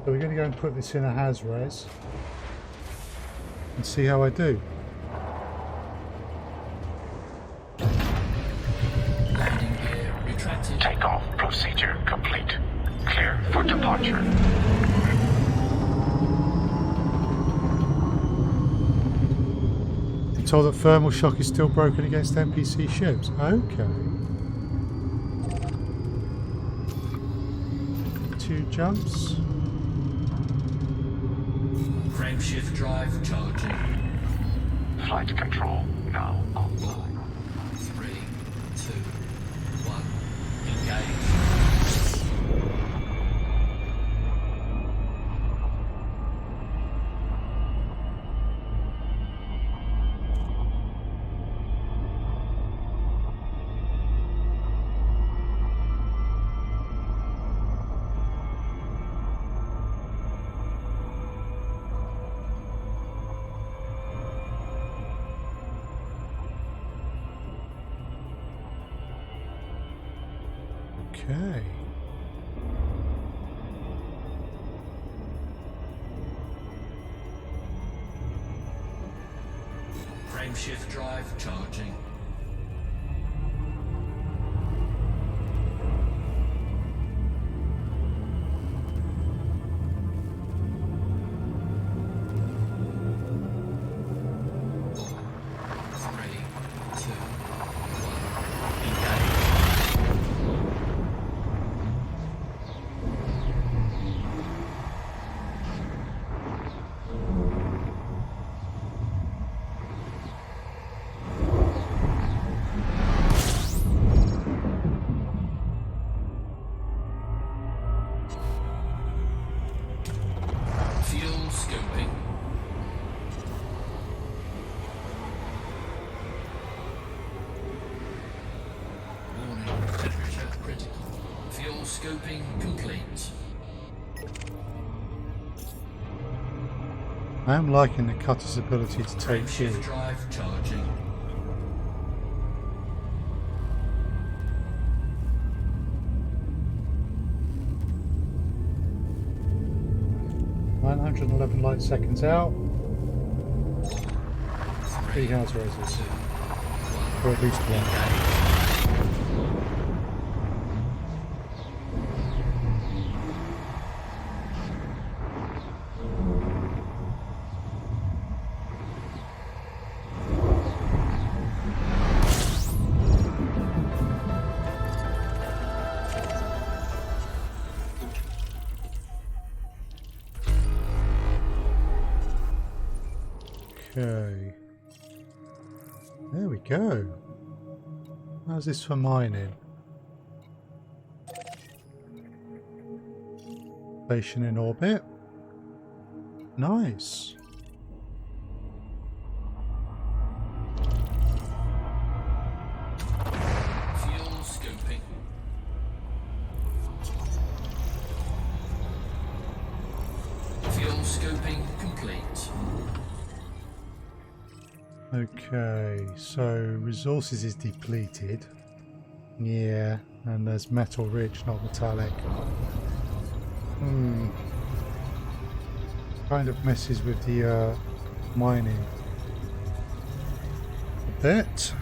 So we're going to go and put this in a Haz-res and see how I do. Landing gear retracted. Takeoff procedure complete. Clear for departure. I'm told that thermal shock is still broken against NPC ships. Okay. 2 jumps. Frameshift drive charging. Flight control now online. 3, 2, 1. Engage. Okay. Frameshift drive charging. Three, two, one, engage. Fuel scoping. Warning, temperature critical. Fuel scoping complete. I am liking the cutter's ability to take fuel. Frameshift drive charging. $911 light seconds out. Three, 3 house raises. two, Or at least one. engage. Okay. There we go. How's this for mining? Station in orbit. Nice. Fuel scoping. Fuel scoping complete. Okay, so resources is depleted. Yeah, and there's metal rich, not metallic. Kind of messes with the mining a bit.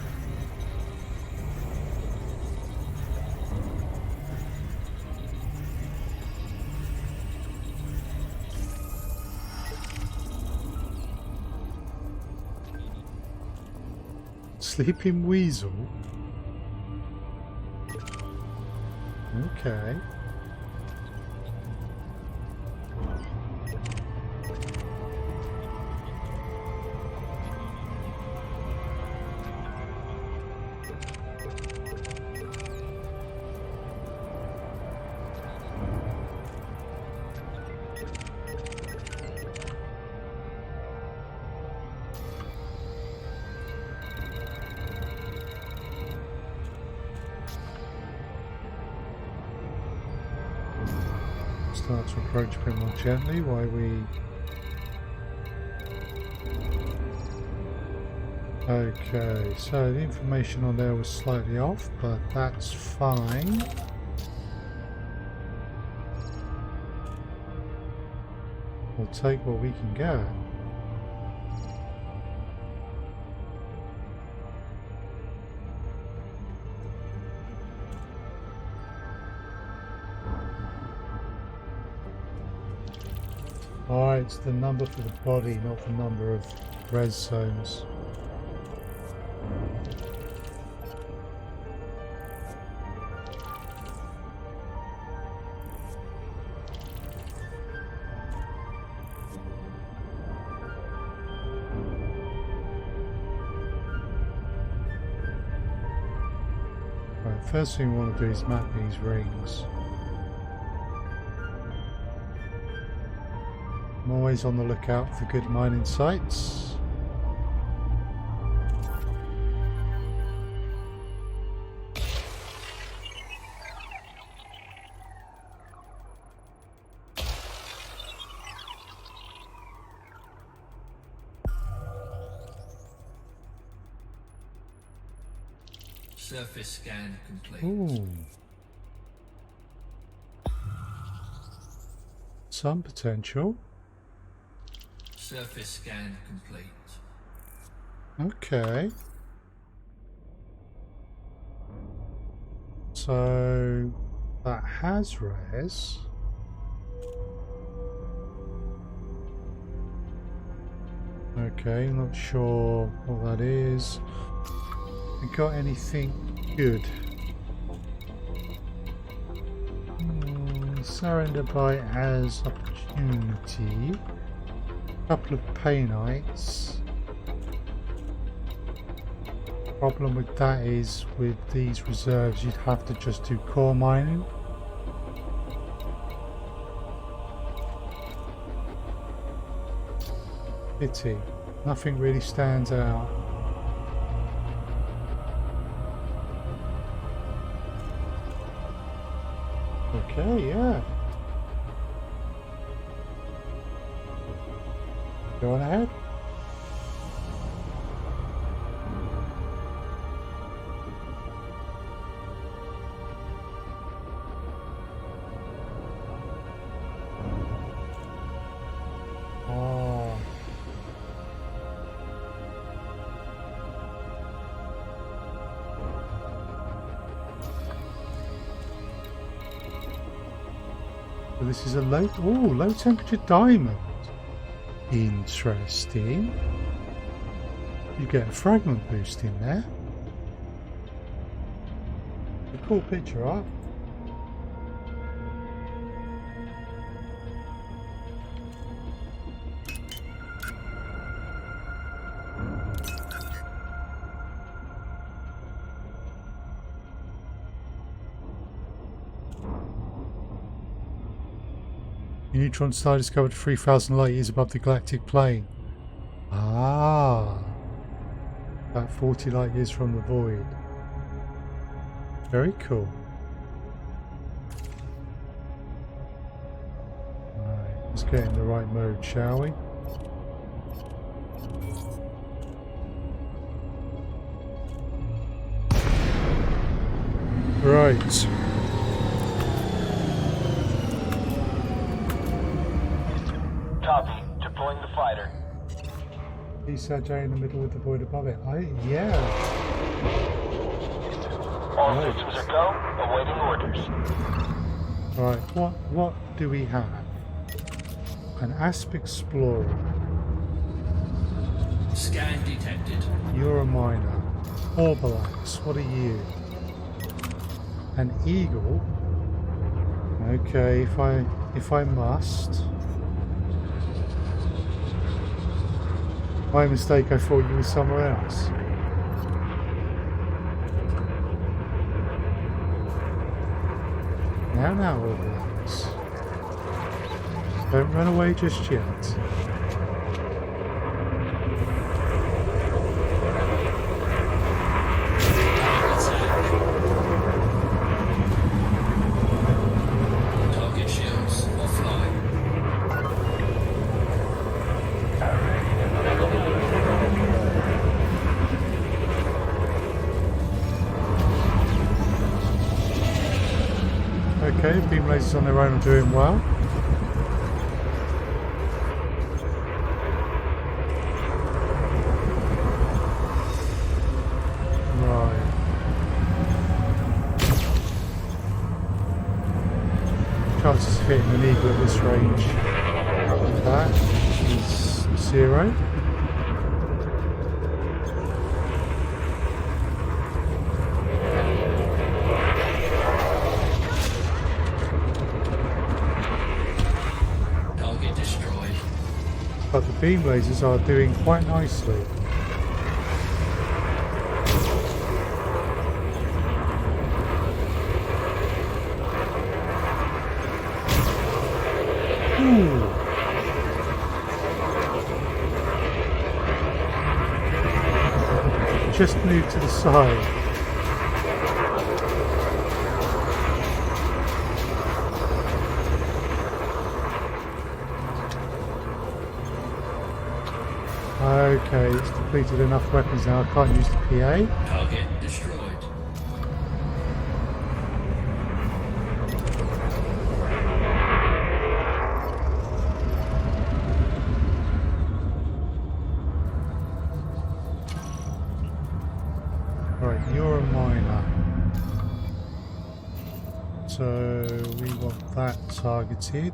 Sleeping weasel. Okay. Start to approach a bit more gently while we... Okay, so the information on there was slightly off, but that's fine. We'll take what we can get. Alright, it's the number for the body, not the number of res zones. Right, first thing we want to do is map these rings. I'm always on the lookout for good mining sites. Surface scan complete. Ooh. some potential. Surface scan complete. Okay. So that has res. Okay, not sure what that is. We got anything good? Surrender Bite has opportunity. Couple of Painites. Problem with that is with these reserves you'd have to just do core mining. Pity. Nothing really stands out. Okay, yeah. Go on ahead. Oh. So this is a low temperature diamond. Interesting. You get a fragment boost in there. A cool picture art. The neutron star discovered 3,000 light years above the galactic plane. Ah, about 40 light years from the void. Very cool. Right, let's get in the right mode, shall we? Right. Copy. Deploying the fighter. See Sajay in the middle with the void above it. Yeah. All Right. systems are go. Awaiting orders. Right, what do we have? An Asp Explorer. Scan detected. You're a miner. Orbalax, what are you? An Eagle? Okay, if I must. My mistake, I thought you were somewhere else. Now, Orbalax. Don't run away just yet. Target shields offline. Okay, beam lasers on their own are doing well. Right. Chances of hitting an eagle at this range. That is 0. Target destroyed. But the beam lasers are doing quite nicely. Ooh. Just move to the side. Okay, it's depleted enough weapons now. I can't use the PA. Target destroyed. So we want that targeted.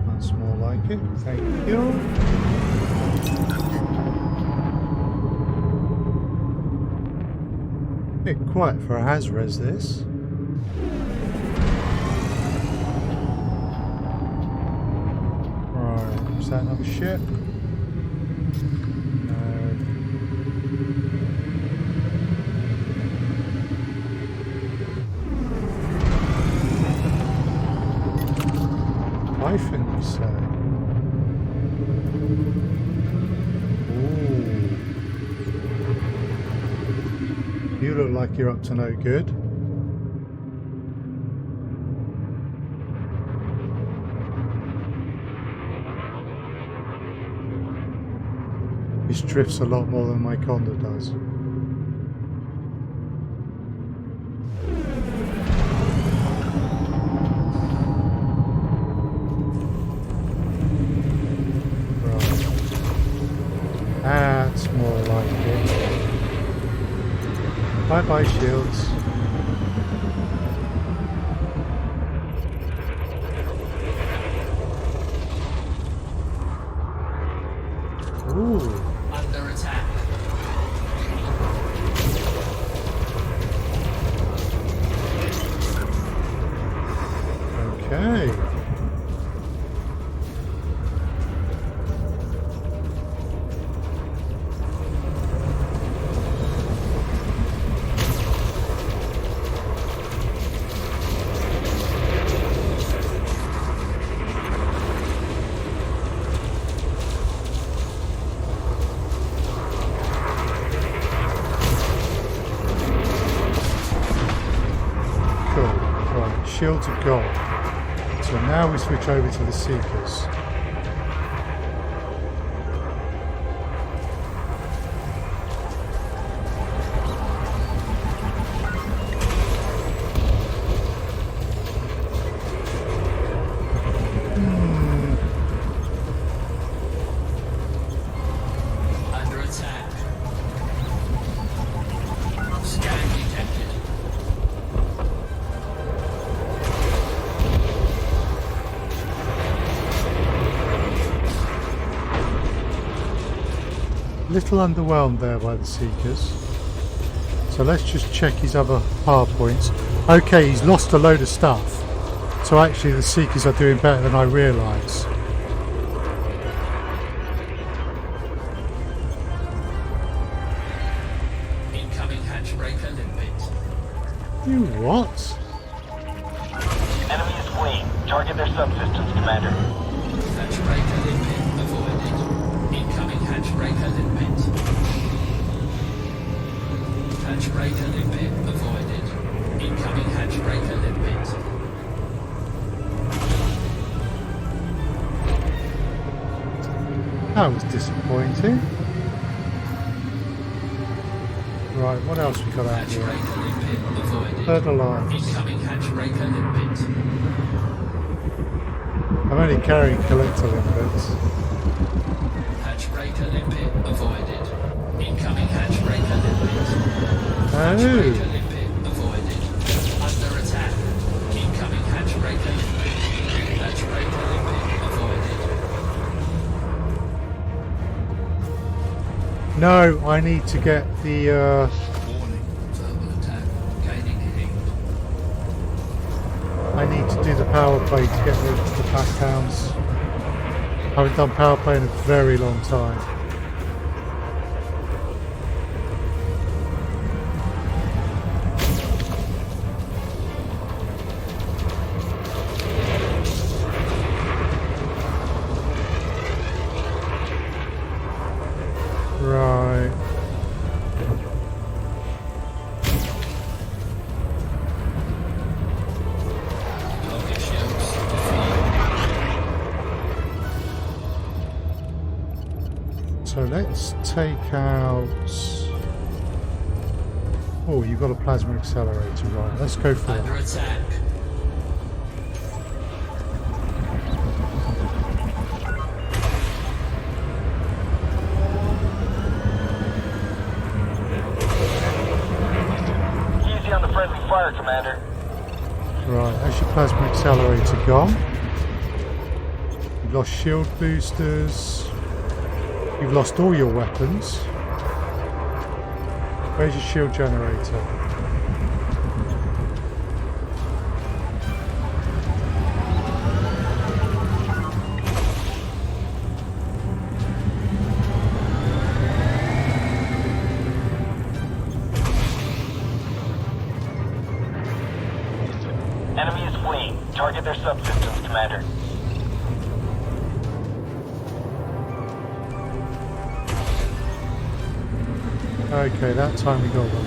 That's more like it. Thank you. Bit quiet for a Has-Res this. Right, is that another ship? Typhon, you say? Ooh. You look like you're up to no good. This drifts a lot more than my Anaconda does. That's more like it. Bye bye shields. Ooh. Under attack. Okay. Shields of gold. So now we switch over to the Seekers. Under attack. Scan detected. Little underwhelmed there by the Seekers. So let's just check his other power points. Okay, he's lost a load of stuff. So actually the Seekers are doing better than I realise. Incoming hatch breaker limpet. You what? Enemy is fleeing. Target their subsystems, Commander. Hatch breaker limpet avoided. Incoming hatch breaker limpet. Hatch breaker limpet avoided. Incoming hatch breaker limpet. That was disappointing. Right, what else we got out Hatch here? breaker limpet avoided. Third alarms. Incoming hatch breaker limpet. I'm only carrying collector limpets. Hatch breaker limpet avoided. Incoming hatch breaker limpet. Hatch Oh. breaker limpet avoided. Under attack. Incoming hatch breaker limpet. Hatch breaker limpet avoided. No, I need to get the Warning. Verbal attack. Gaining heat. I need to do the power play to get rid of the pack hounds. I haven't done power play in a very long time. Right. Target shields offline. So let's take out... Oh, you've got a plasma accelerator, right. Let's go for Under it. attack. Right, that's your plasma accelerator gone. You've lost shield boosters. You've lost all your weapons. Where's your shield generator? Enemy is fleeing. Target their subsystems, Commander. Okay, that time we got one.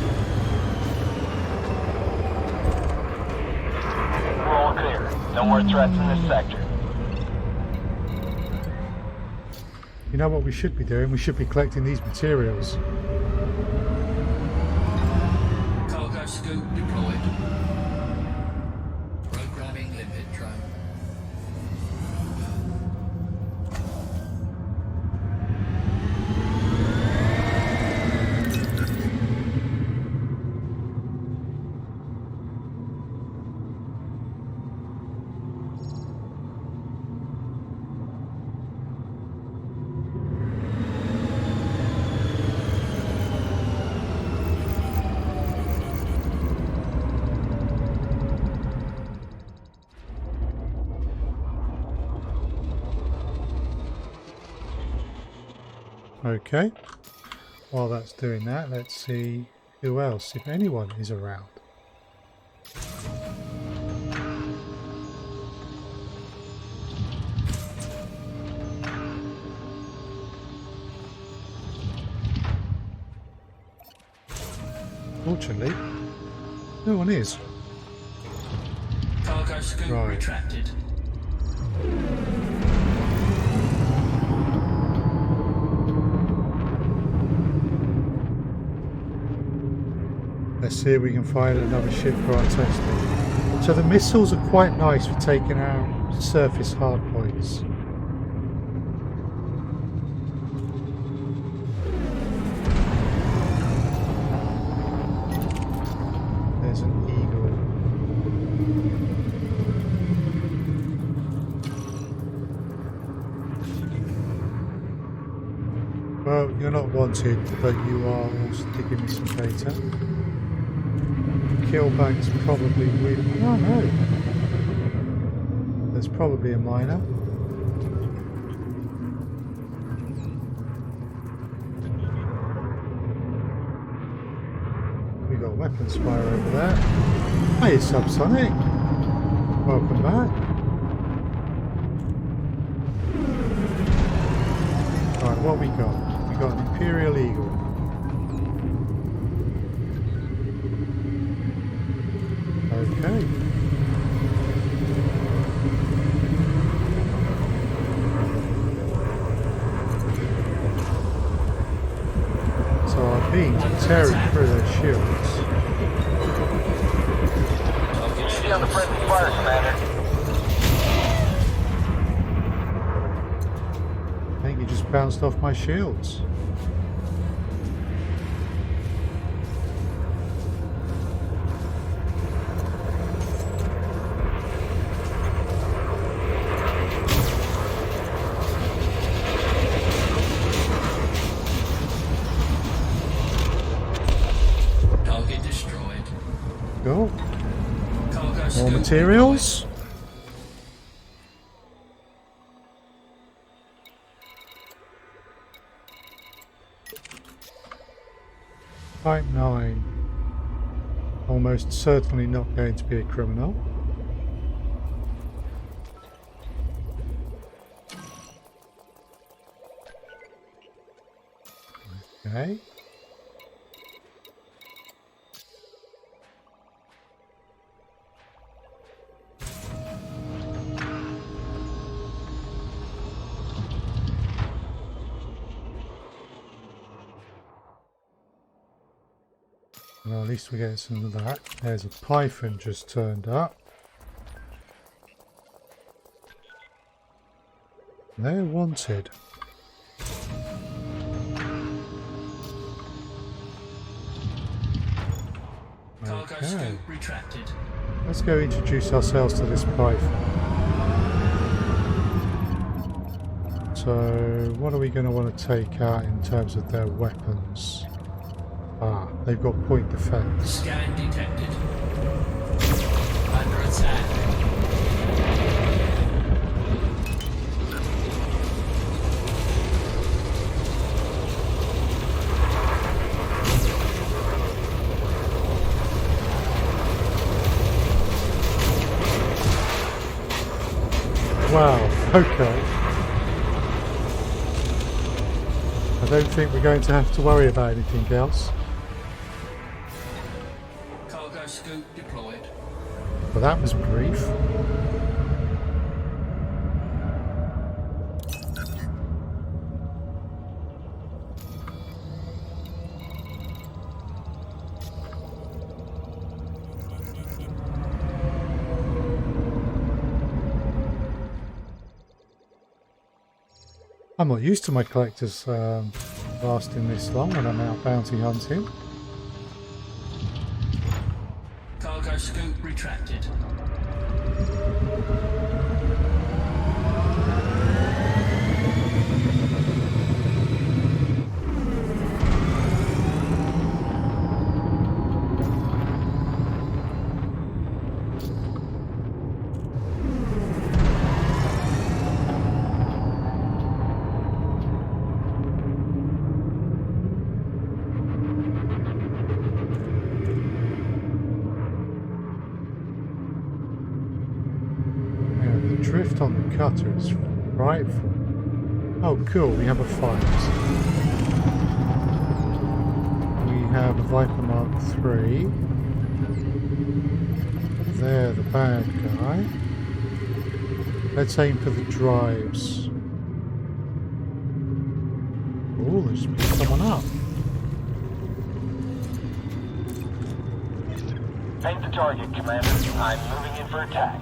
We're all clear. No more threats in this sector. You know what we should be doing? We should be collecting these materials. Cargo scoop deployed. Programming limit drone. Okay. While that's doing that, let's see who else, if anyone, is around. Fortunately, no one is. Cargo scoop Right. retracted. Let's see if we can find another ship for our testing. So the missiles are quite nice for taking out surface hardpoints. There's an eagle. Well, you're not wanted, but you are also giving me some data. Killback's probably with... Oh no! There's probably a miner. We got weapons fire over there. Hey, Subsonic! Welcome back. Right, what we got? We got an Imperial Eagle. Okay. So our beams are tearing through their shields. Easy on the friendly fire, Commander. I think you just bounced off my shields. Target destroyed. Go. Cargo More scoop materials. Type 9. Almost certainly not going to be a criminal. Okay. Well, at least we get some of that. There's a python just turned up. They're wanted. Cargo Cargo Okay. scoop retracted. Let's go introduce ourselves to this python. So, what are we going to want to take out in terms of their weapons? Ah, they've got point defense. Scan detected. Under attack. Wow, okay. I don't think we're going to have to worry about anything else. Cargo scoop deployed. Well, that was brief. I'm not used to my collectors lasting this long when I'm out bounty hunting. Cargo scoop retracted. Drift on the cutter is frightful. Oh cool, we have a fight. We have a Viper Mark III. They're the bad guy. Let's aim for the drives. Oh, there's someone up. Paint the target, Commander. I'm moving in for attack.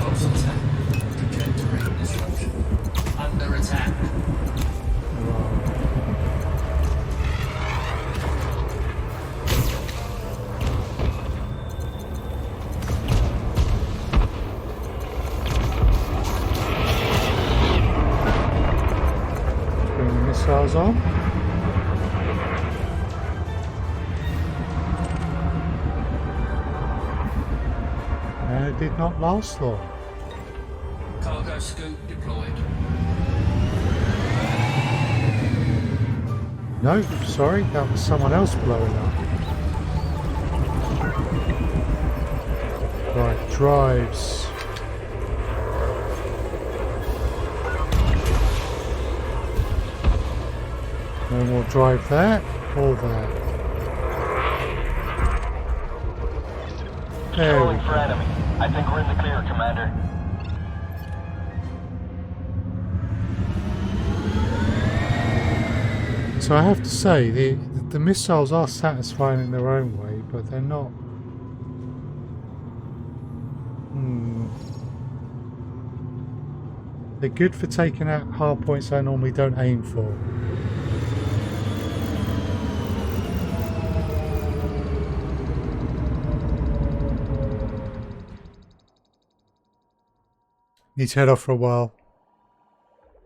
Close attack. Trajectory disruption. Under attack. Bring the missiles on. And it did not last long. Cargo scoop deployed. No, sorry, that was someone else blowing up. Right, drives. No more drive there or there. There we Rolling for go. enemy. I think we're in the clear, Commander. So I have to say, the missiles are satisfying in their own way, but they're not. They're good for taking out hard points I normally don't aim for. Need to head off for a while.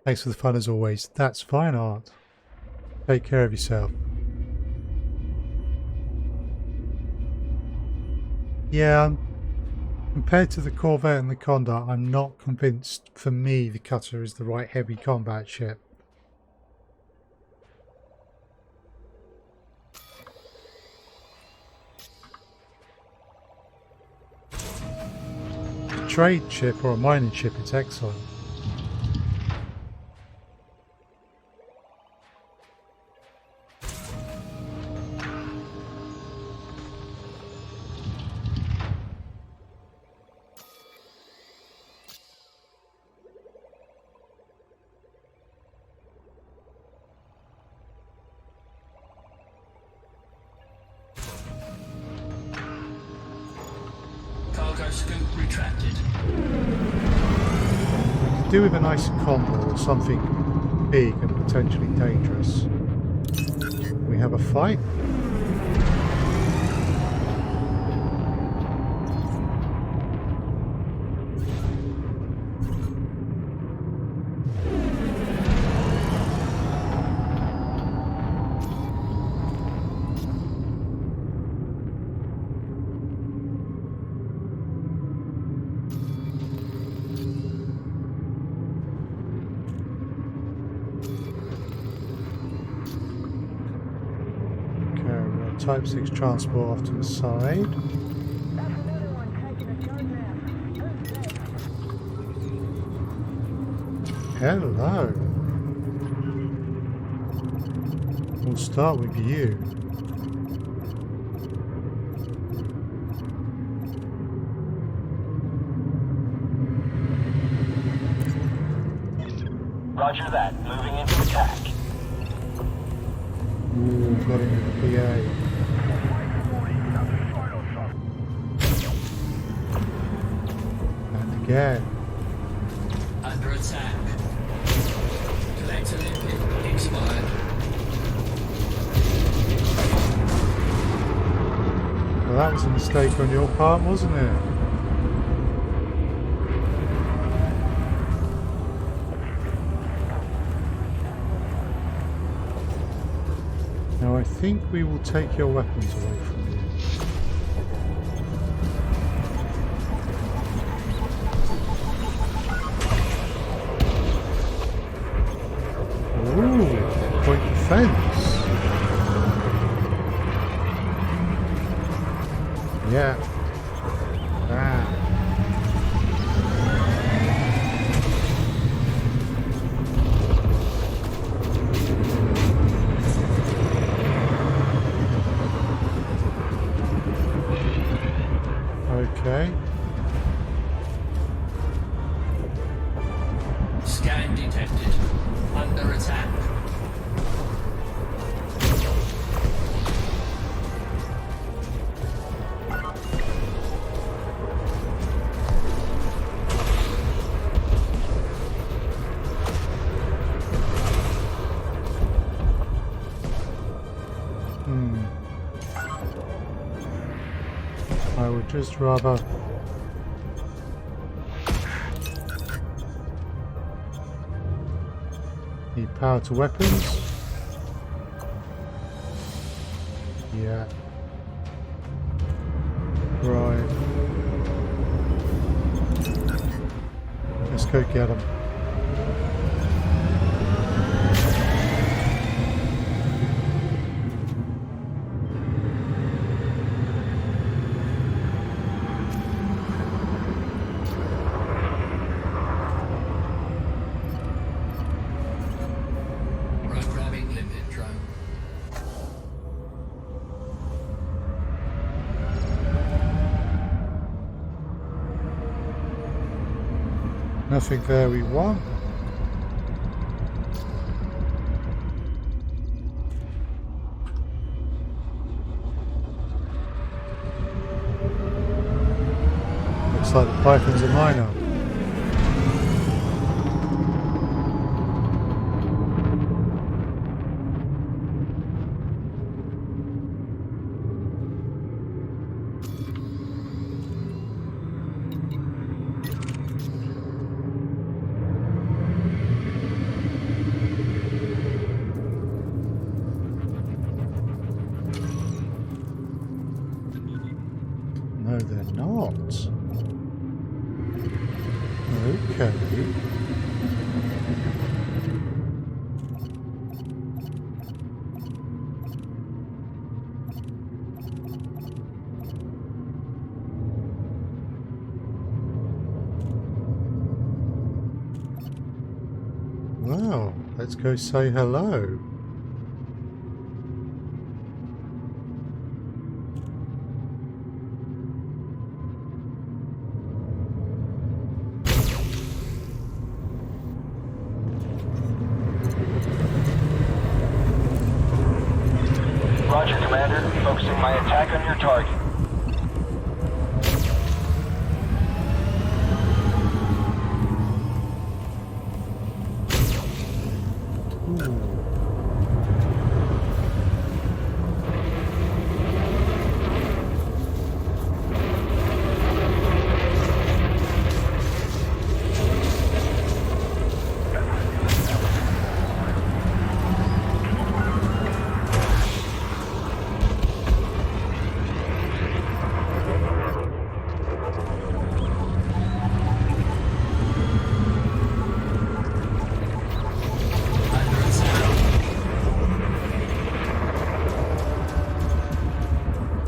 Thanks for the fun as always. That's fine art. Take care of yourself. Yeah, compared to the Corvette and the Anaconda, I'm not convinced for me the cutter is the right heavy combat ship. A trade ship or a mining ship, it's excellent. Cargo scoop retracted. could do with an Anaconda or something big and potentially dangerous. We have a fight. Type 6 transport off to the side. Hello. We'll start with you. Roger that. Moving into attack. Ooh, got it with the PA. Again. Under attack. Collect Olympic. Expired. Well, that was a mistake on your part, wasn't it? Now I think we will take your weapons away from you. Ooh, point defense. Yeah. Ah. Okay. Scan detected. Under attack. I would just rather need power to weapons. Yeah. Right. Let's go get them. Programming limit drone. Nothing there we want. Looks like the pythons are minor. No, they're not. Okay. Well, let's go say hello. Roger, Commander. Focusing my attack on your target.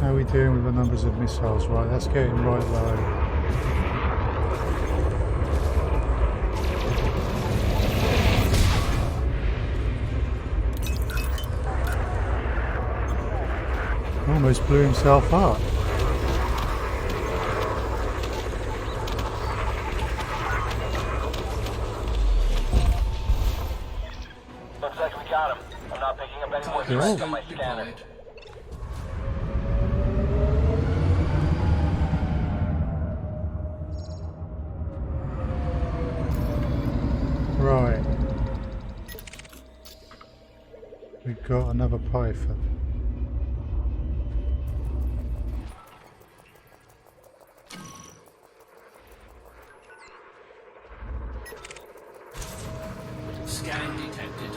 How are we doing with the numbers of missiles? Right, that's getting right low. Almost blew himself up. Looks like we got him. I'm not picking up any more Cool. threats on my scanner. Deployed. Right. We've got another Python. Scan detected.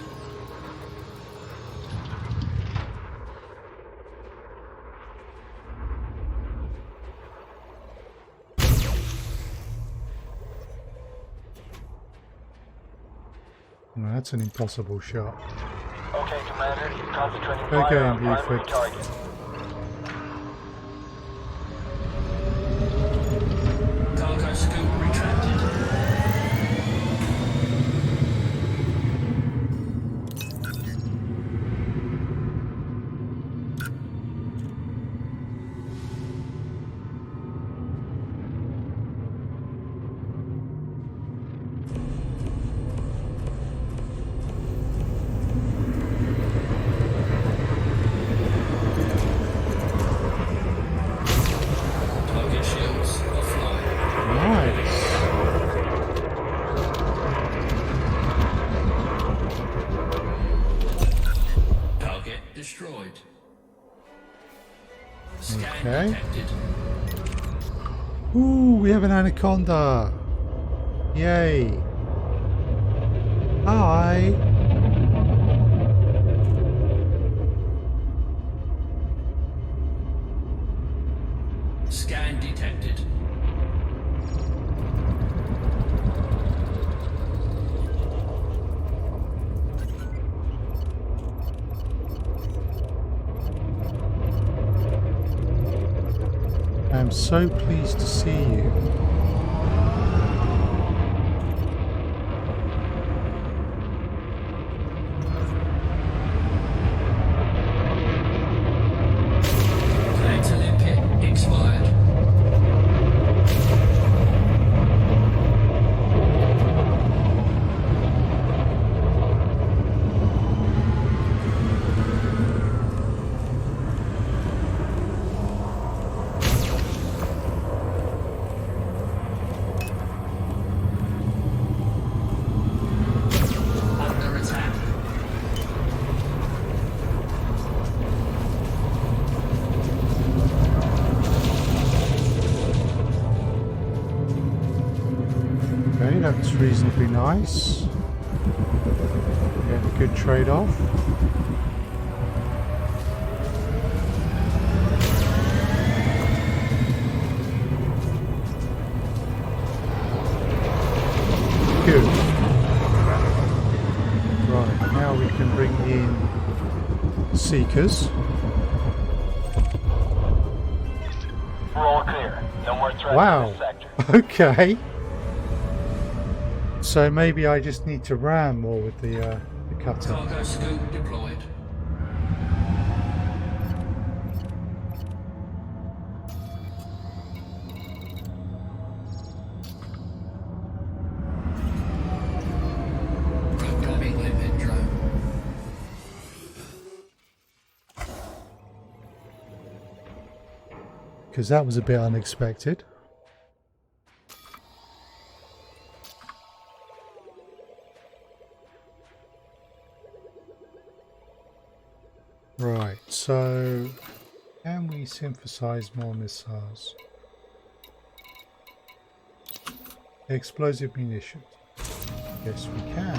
Well, that's an impossible shot. Okay, Commander. Concentrating Okay, fire on primary Buford. target. Cargo scoop retracted. Target shields offline. Nice. Target destroyed. Scan Okay. detected. Ooh, we have an Anaconda. Yay. Hi. Scan detected. I'm so pleased to see you. Collector kit expired. Under attack. Okay, that's reasonably nice. Getting a good trade-off. Good. Right, now we can bring in Seekers. We're all clear. No more threats in Wow. this sector. Okay. So maybe I just need to ram more with the cutter. Cargo scoop deployed. Incoming limpet drone. Because that was a bit unexpected. Right, so can we synthesize more missiles? Explosive munitions. Yes, we can.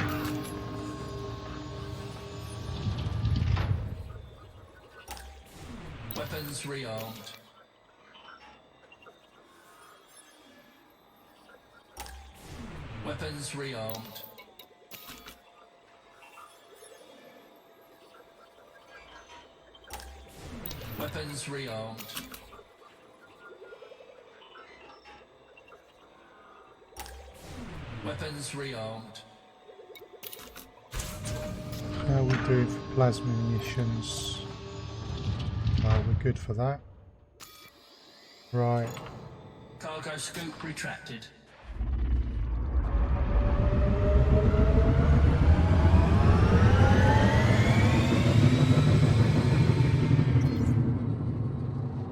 Weapons rearmed. Weapons rearmed. Weapons rearmed. Weapons rearmed. How are we doing for plasma munitions? We're good for that. Right. Cargo scoop retracted.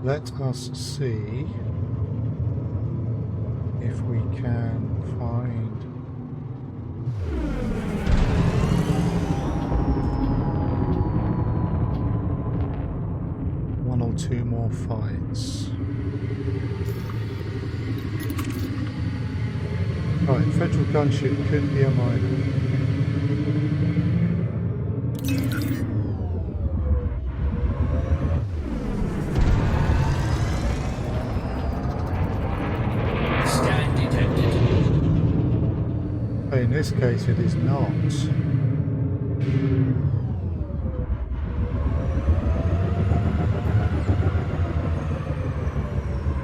Let us see if we can find one or two more fights. Right, Federal gunship could be a minor. Scan detected. In this case, it is not.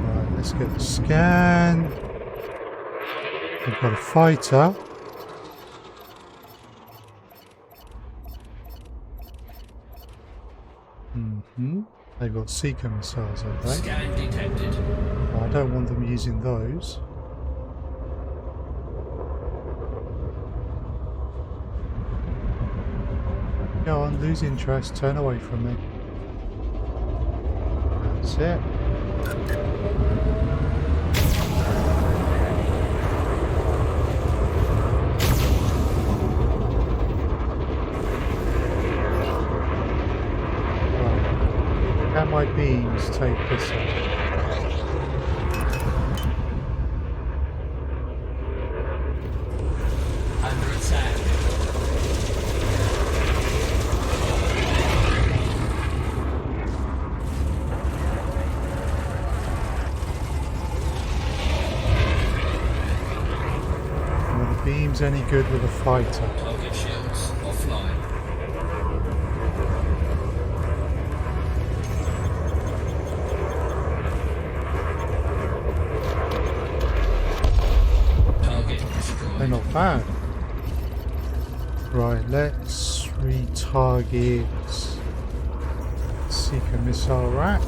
Right, let's get the scan. We've got a fighter. They've got seeker missiles, have they? Scan detected. I don't want them using those. Go on, lose interest, turn away from me. That's it. Right. Can my beams take this out? Under attack. Are the beams any good with a fighter? Target shields offline. Target destroyed. They're not bad. Right, let's retarget Seeker missile rack.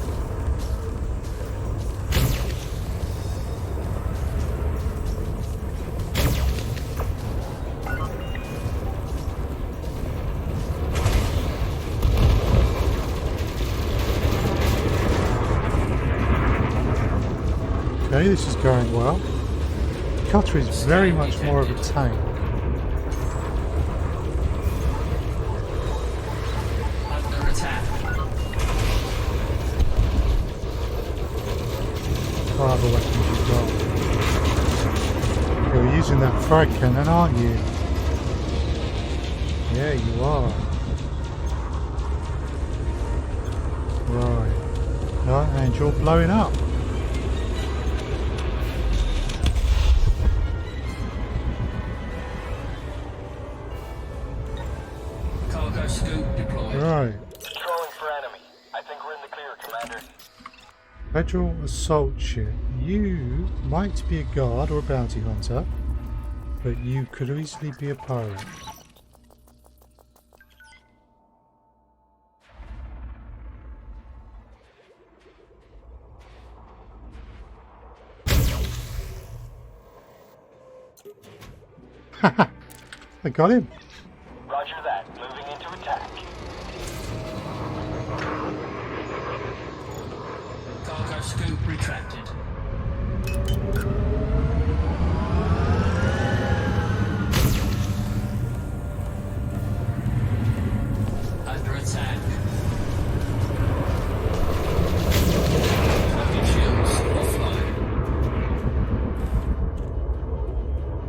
Okay, this is going well. The cutter is very much more of a tank. Under attack. What other weapons you got? You're using that frag cannon, aren't you? Yeah, you are. Right. Right, and you're blowing up. Cargo scoop deployed. Right. Controlling for enemy. I think we're in the clear, Commander. Federal assault ship. You might be a guard or a bounty hunter, but you could easily be a pirate. Haha! I got him. Roger that. Moving into attack. Cargo scoop retracted. Under attack.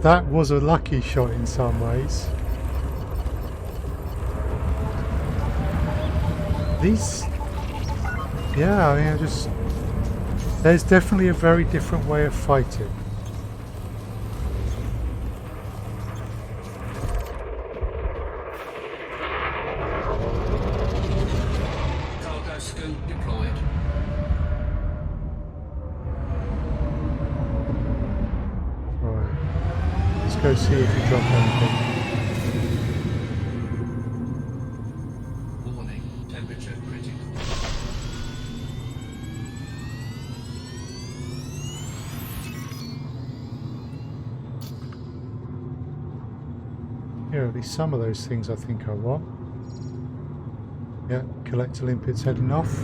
That was a lucky shot in some ways. These... Yeah, I mean, there's definitely a very different way of fighting. Cargo scoop deployed. Right. Let's go see if you drop anything. Warning, temperature critical. Yeah, at least some of those things I think I want. Yeah, collector limpets heading off.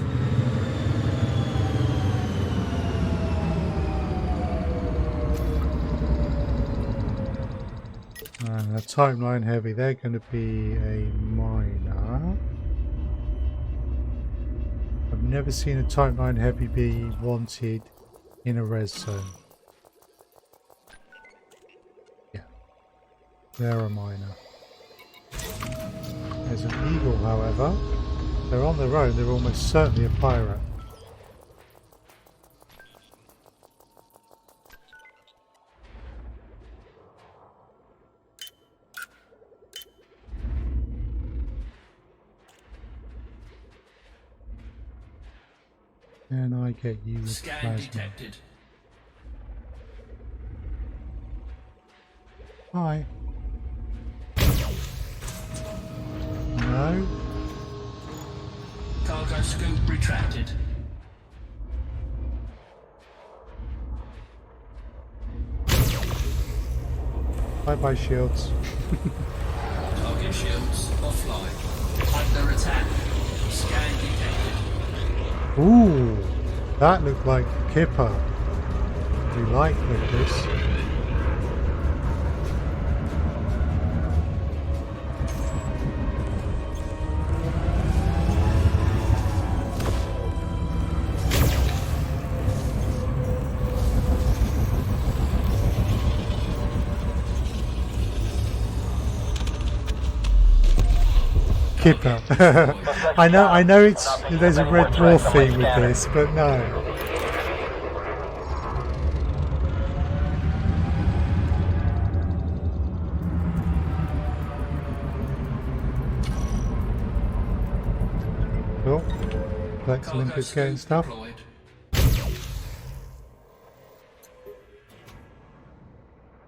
And a Type 9 heavy, they're going to be a miner. I've never seen a Type 9 heavy be wanted in a res zone. Yeah, they're a miner. There's an eagle, however. They're on their own, they're almost certainly a pirate. Can I get you with Scan plasma? detected. Hi. No. Cargo scoop retracted. Bye bye shields. Target shields offline. Under attack. Scan detected. Ooh, that looked like Kipper. We like this. Kipper. I know there's a red dwarf theme with this, but no. Cool. Flex Olympus getting stuff. Deployed.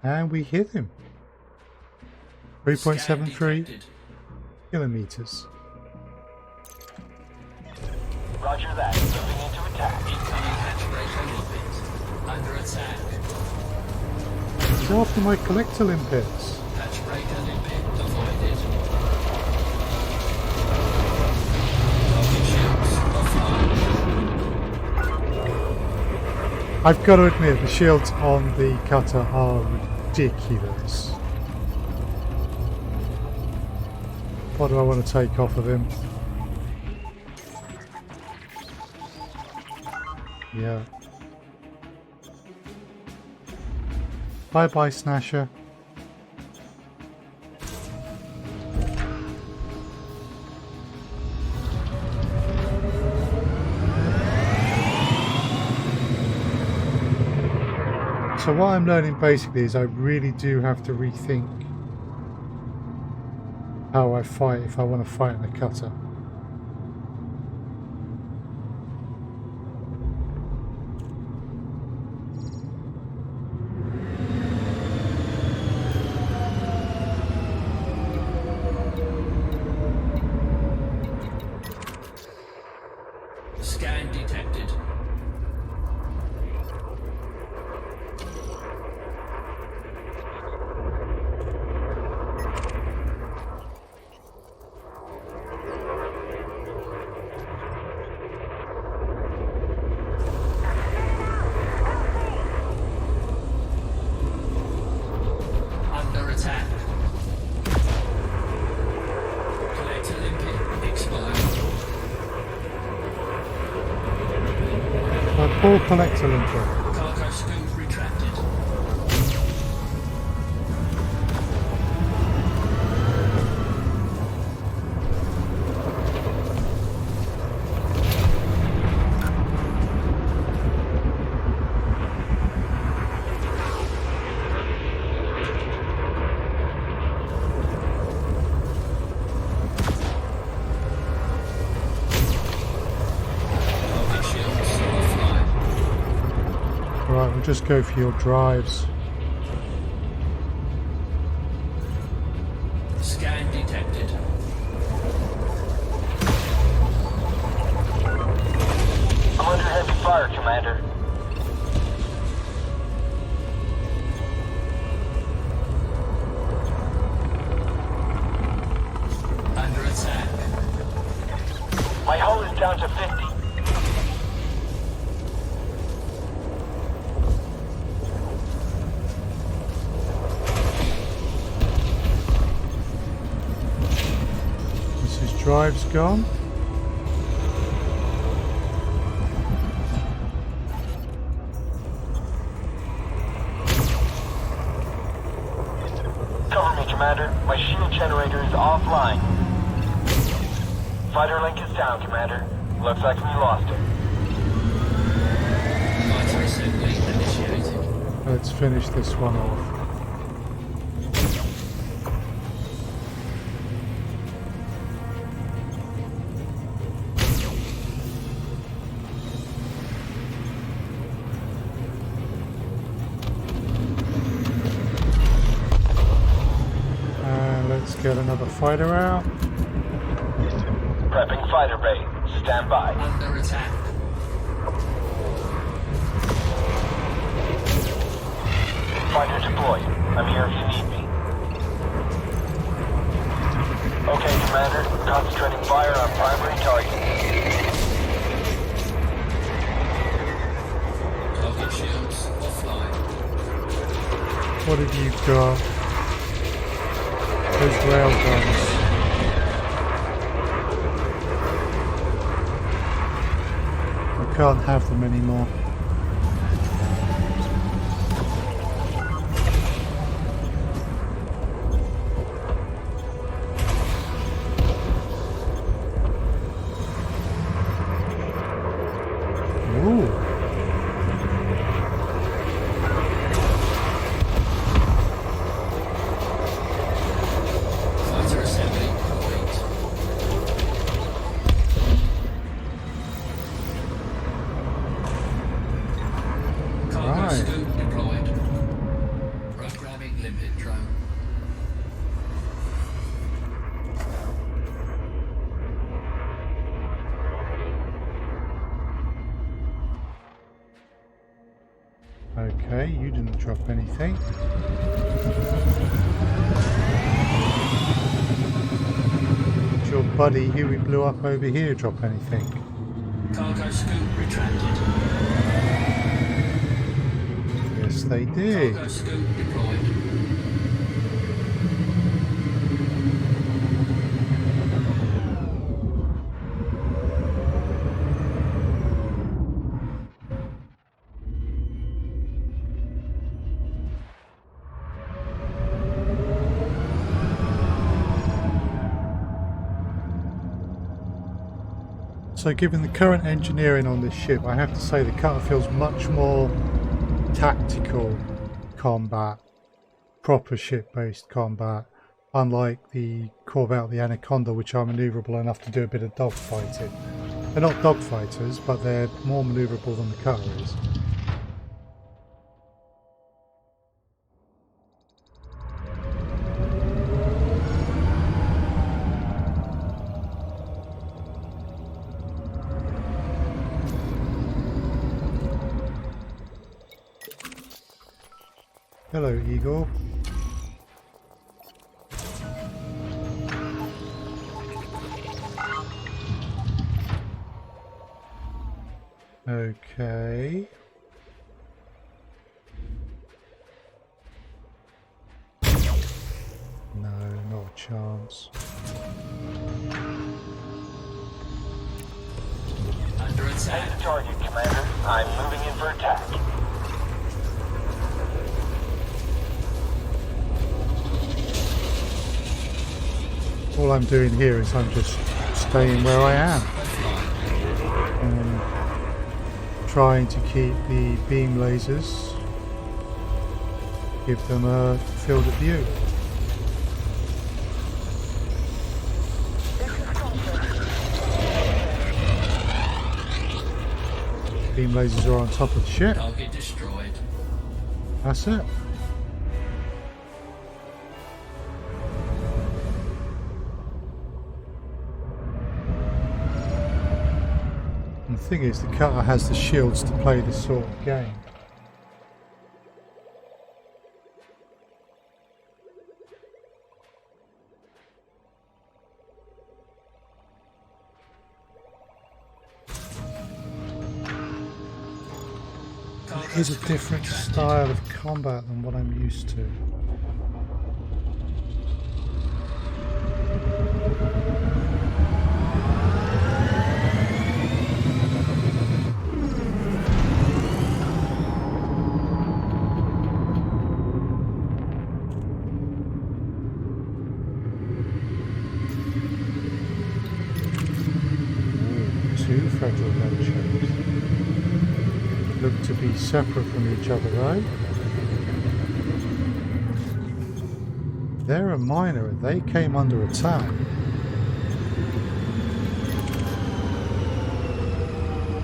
And we hit him. Scan 3.73 detected. kilometers. Roger that. Moving into attack. Incoming hatch breaker limpet. Under attack. He's after my collector limpets. Hatch breaker limpet avoided. Target shields offline. I've got to admit, the shields on the cutter are ridiculous. What do I want to take off of him? Yeah. Bye bye, Snasher. So what I'm learning basically is I really do have to rethink how I fight if I want to fight in the cutter. Scan detected. Under attack. Collector limpet exposed. My poor collector limpet. Cargo scoop retracted. just go for your drives. Scan detected. I'm under heavy fire, Commander. Under attack. My hull is down to 50. This is drives gone. Cover me, Commander. My shield generator is offline. Fighter link is down, Commander. Looks like we lost it. Fighter assembly initiated. Let's finish this one off. And let's get another fighter out. Prepping fighter bay. Stand by. Under attack. Fighter deployed. I'm here if you need me. Okay, Commander. Concentrating fire on primary target. Target shields offline. What have you got? Those rail guns. I can't have them anymore. Ooh. Fighter assembly complete. Cargo Right. scoop deployed. Programming limpet drone. Okay, you didn't drop anything. Did your buddy who we blew up over here drop anything? Cargo scoop retracted. Yes, they did. Cargo scoop deployed. So given the current engineering on this ship, I have to say the cutter feels much more tactical combat, proper ship-based combat, unlike the Corvette, the Anaconda, which are manoeuvrable enough to do a bit of dogfighting. They're not dogfighters, but they're more manoeuvrable than the cutter is. Hello, Igor. Okay. No, not a chance. Under Take attack. the target, Commander. I'm moving in for attack. All I'm doing here is I'm just staying where I am Offline. and trying to keep the beam lasers, give them a field of view. Beam lasers are on top of the ship. Target destroyed. That's it. And the thing is, the cutter has the shields to play this sort of game. It is a different style of combat than what I'm used to. Two Federal gunships. Look to be separate from each other though. They're a minor and they came under attack.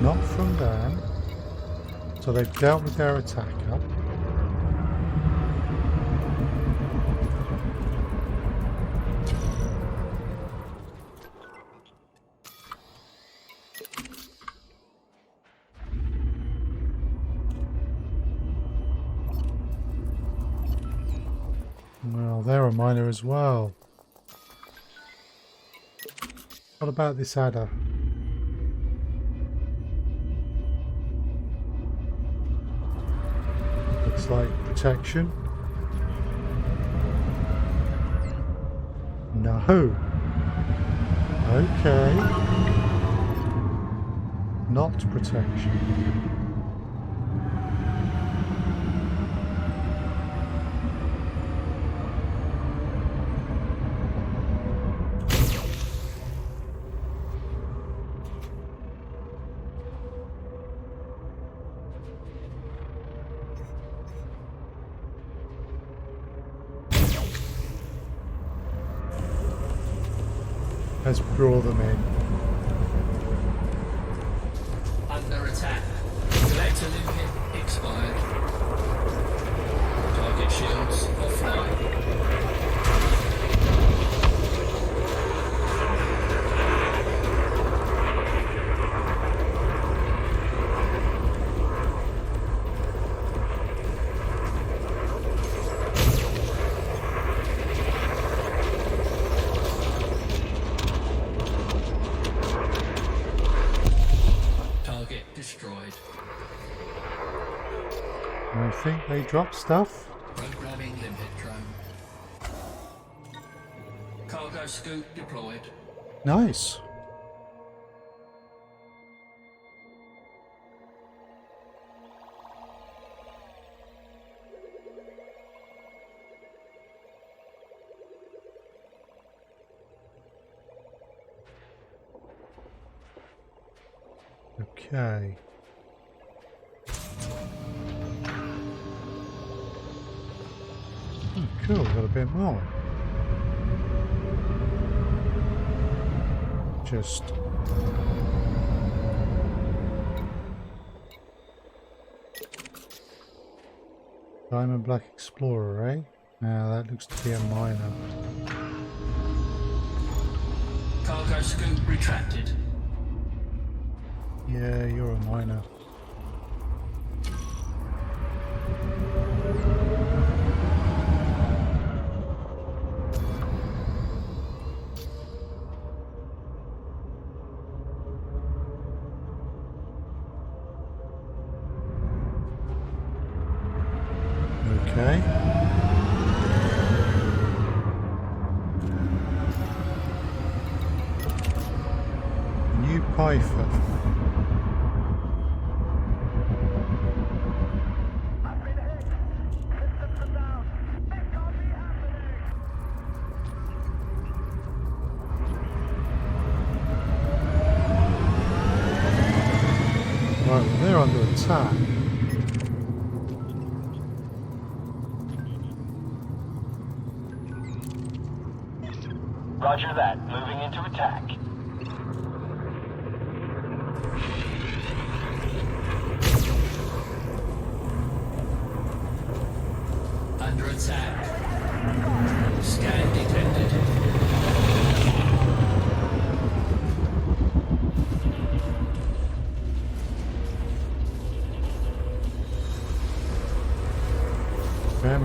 Not from them. So they've dealt with their attacker. Well, they're a miner as well. What about this adder? Looks like protection. No. Okay. Not protection. Let's draw them in. Under attack. Collector limpet expired. Target shields offline. I think they dropped stuff. Programming limpet drone. Cargo scoop deployed. Nice. Okay. Oh, cool, got a bit more. Just Diamond Black Explorer, eh? Now that looks to be a miner. Cargo scoop retracted. Yeah, you're a miner. Okay. New Python. Right, well, they're under attack. Roger that. Moving into attack.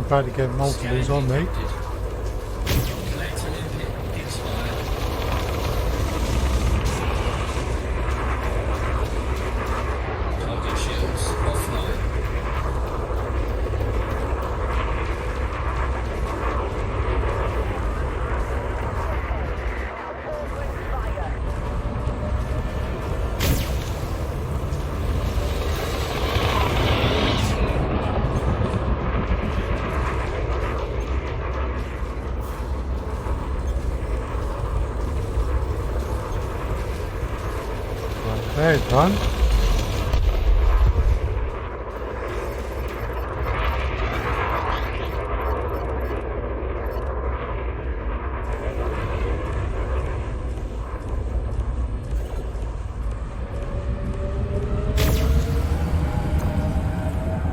about to get multiples on me. Collect and input expired. Target shields offline. Right there, done.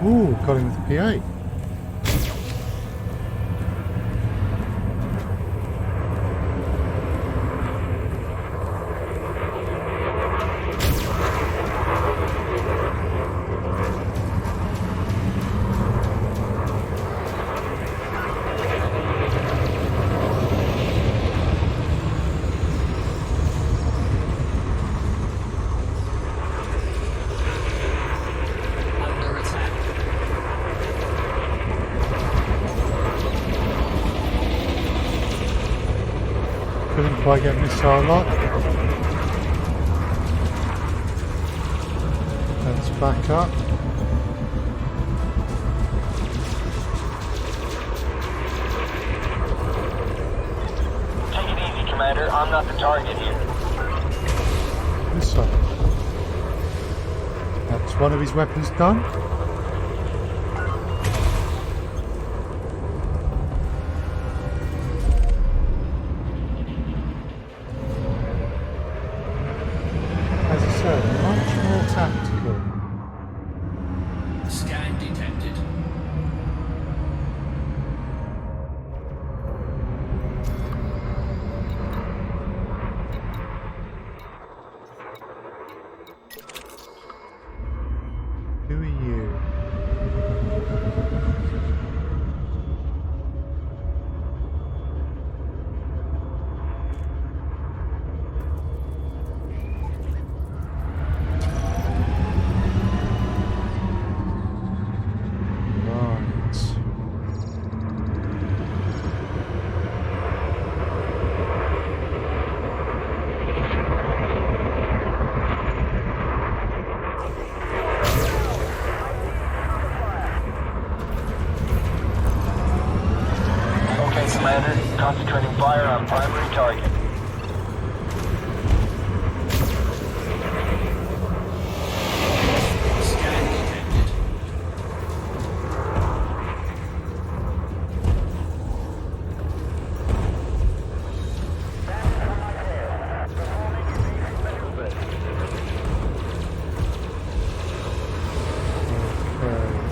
Ooh, got him with the PA. Under attack. Couldn't quite get missile lock. Let's back up. Take it easy, Commander. I'm not the target here. Missile. That's one of his weapons done. As I said, much more tactical. Scan detected. Who are you? Right. Okay, Commander. Concentrating fire on primary target. Scan detected.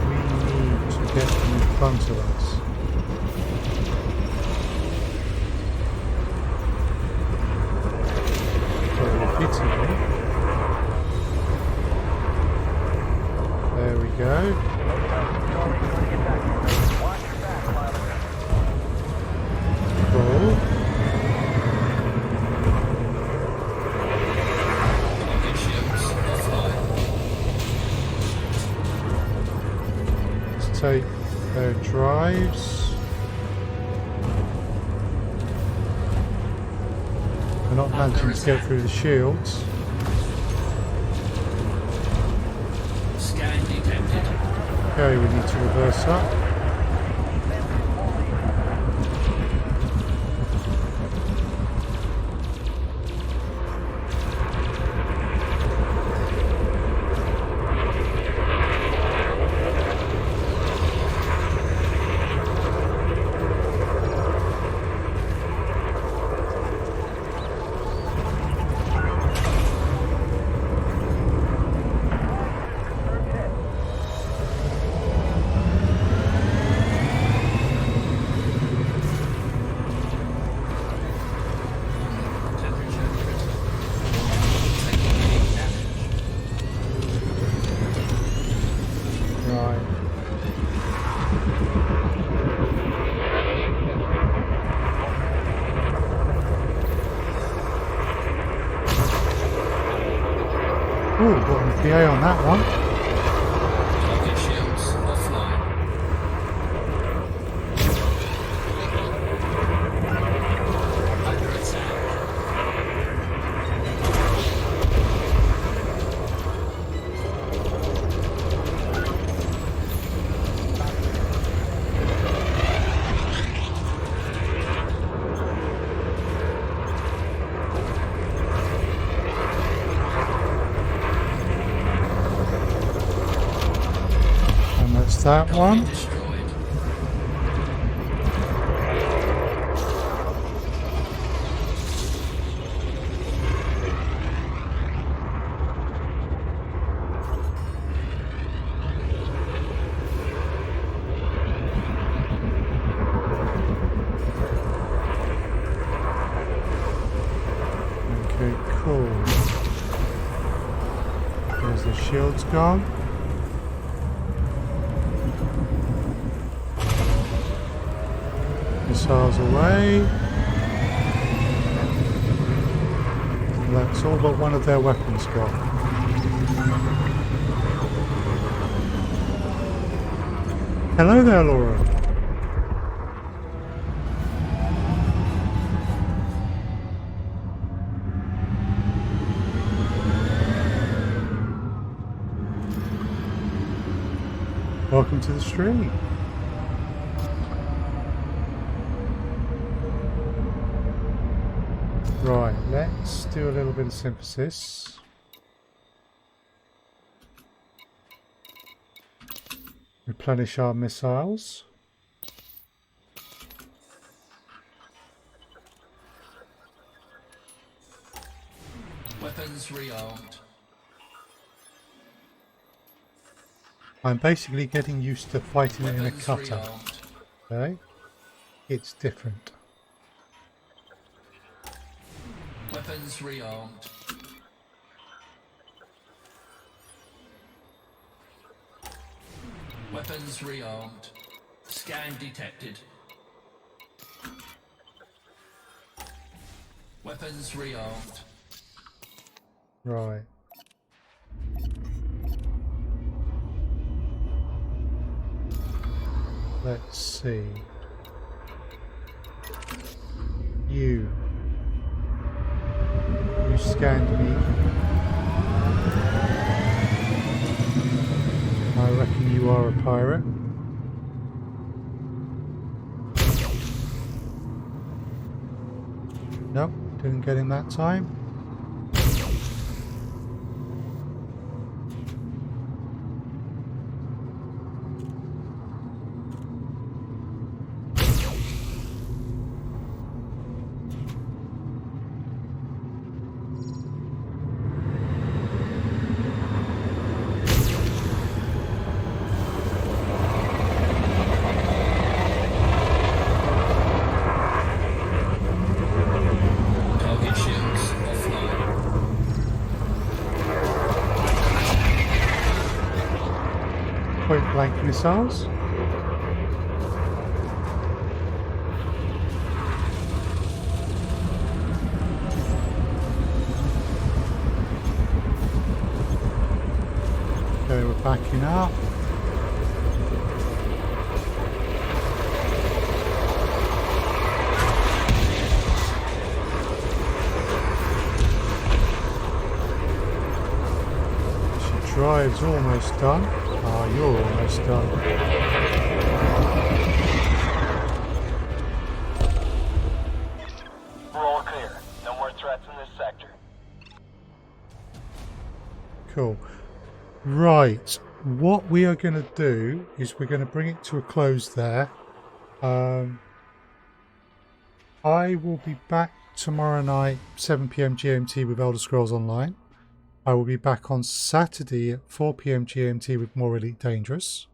We need to get them in front of us. Italy. There we go. Cool. Target shields offline. Let's take their drives. We're not managing to get through the shields. Scan detected. Okay, we need to reverse up. Ooh, got an PA on that one. Target shields offline. Under attack. And that's that one. Destroyed. Okay, cool. There's the shields gone. Missiles away. That's all but one of their weapons gone. Hello there, Laura. Welcome to the stream. Right, let's do a little bit of synthesis. Replenish our missiles. Weapons rearmed. I'm basically getting used to fighting it in a Weapons cutter. rearmed. Okay? It's different. Weapons rearmed. Weapons rearmed. Scan detected. Weapons rearmed. Right. Let's see. You scanned me. I reckon you are a pirate. Nope, didn't get him that time. Target shields offline. Point blank missiles. Okay, we're backing up. She drive's almost done. Ah, you're almost done. We're all clear. No more threats in this sector. Cool. Right. What we are going to do is we're going to bring it to a close there. I will be back tomorrow night, 7 PM GMT with Elder Scrolls Online. I will be back on Saturday at 4 PM GMT with more Elite Dangerous.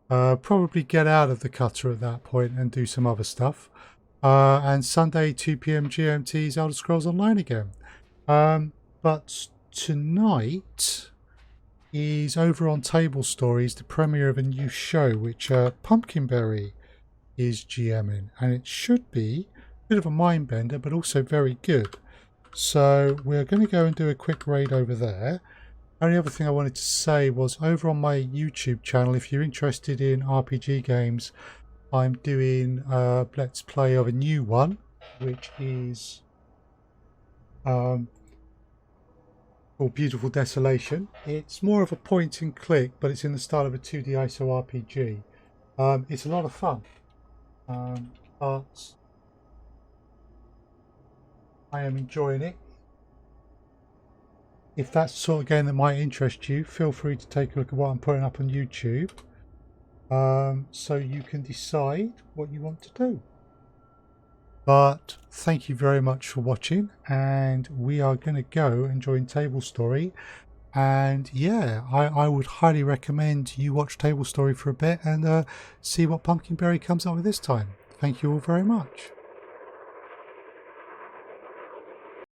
Probably get out of the cutter at that point and do some other stuff. And Sunday, 2 PM GMT is Elder Scrolls Online again. But tonight is over on Table Stories, the premiere of a new show which Pumpkinberry is GMing, and it should be a bit of a mind bender but also very good. So we're going to go and do a quick raid over there, Only other thing I wanted to say was over on my YouTube channel, if you're interested in RPG games, I'm doing a Let's Play of a new one, which is called Beautiful Desolation. It's more of a point and click, but it's in the style of a 2D ISO RPG. It's a lot of fun, but I am enjoying it. If that's the sort of game that might interest you, feel free to take a look at what I'm putting up on YouTube, so you can decide what you want to do. But thank you very much for watching, and we are going to go and join Table Story. And yeah, I would highly recommend you watch Table Story for a bit and see what Pumpkinberry comes up with this time. Thank you all very much.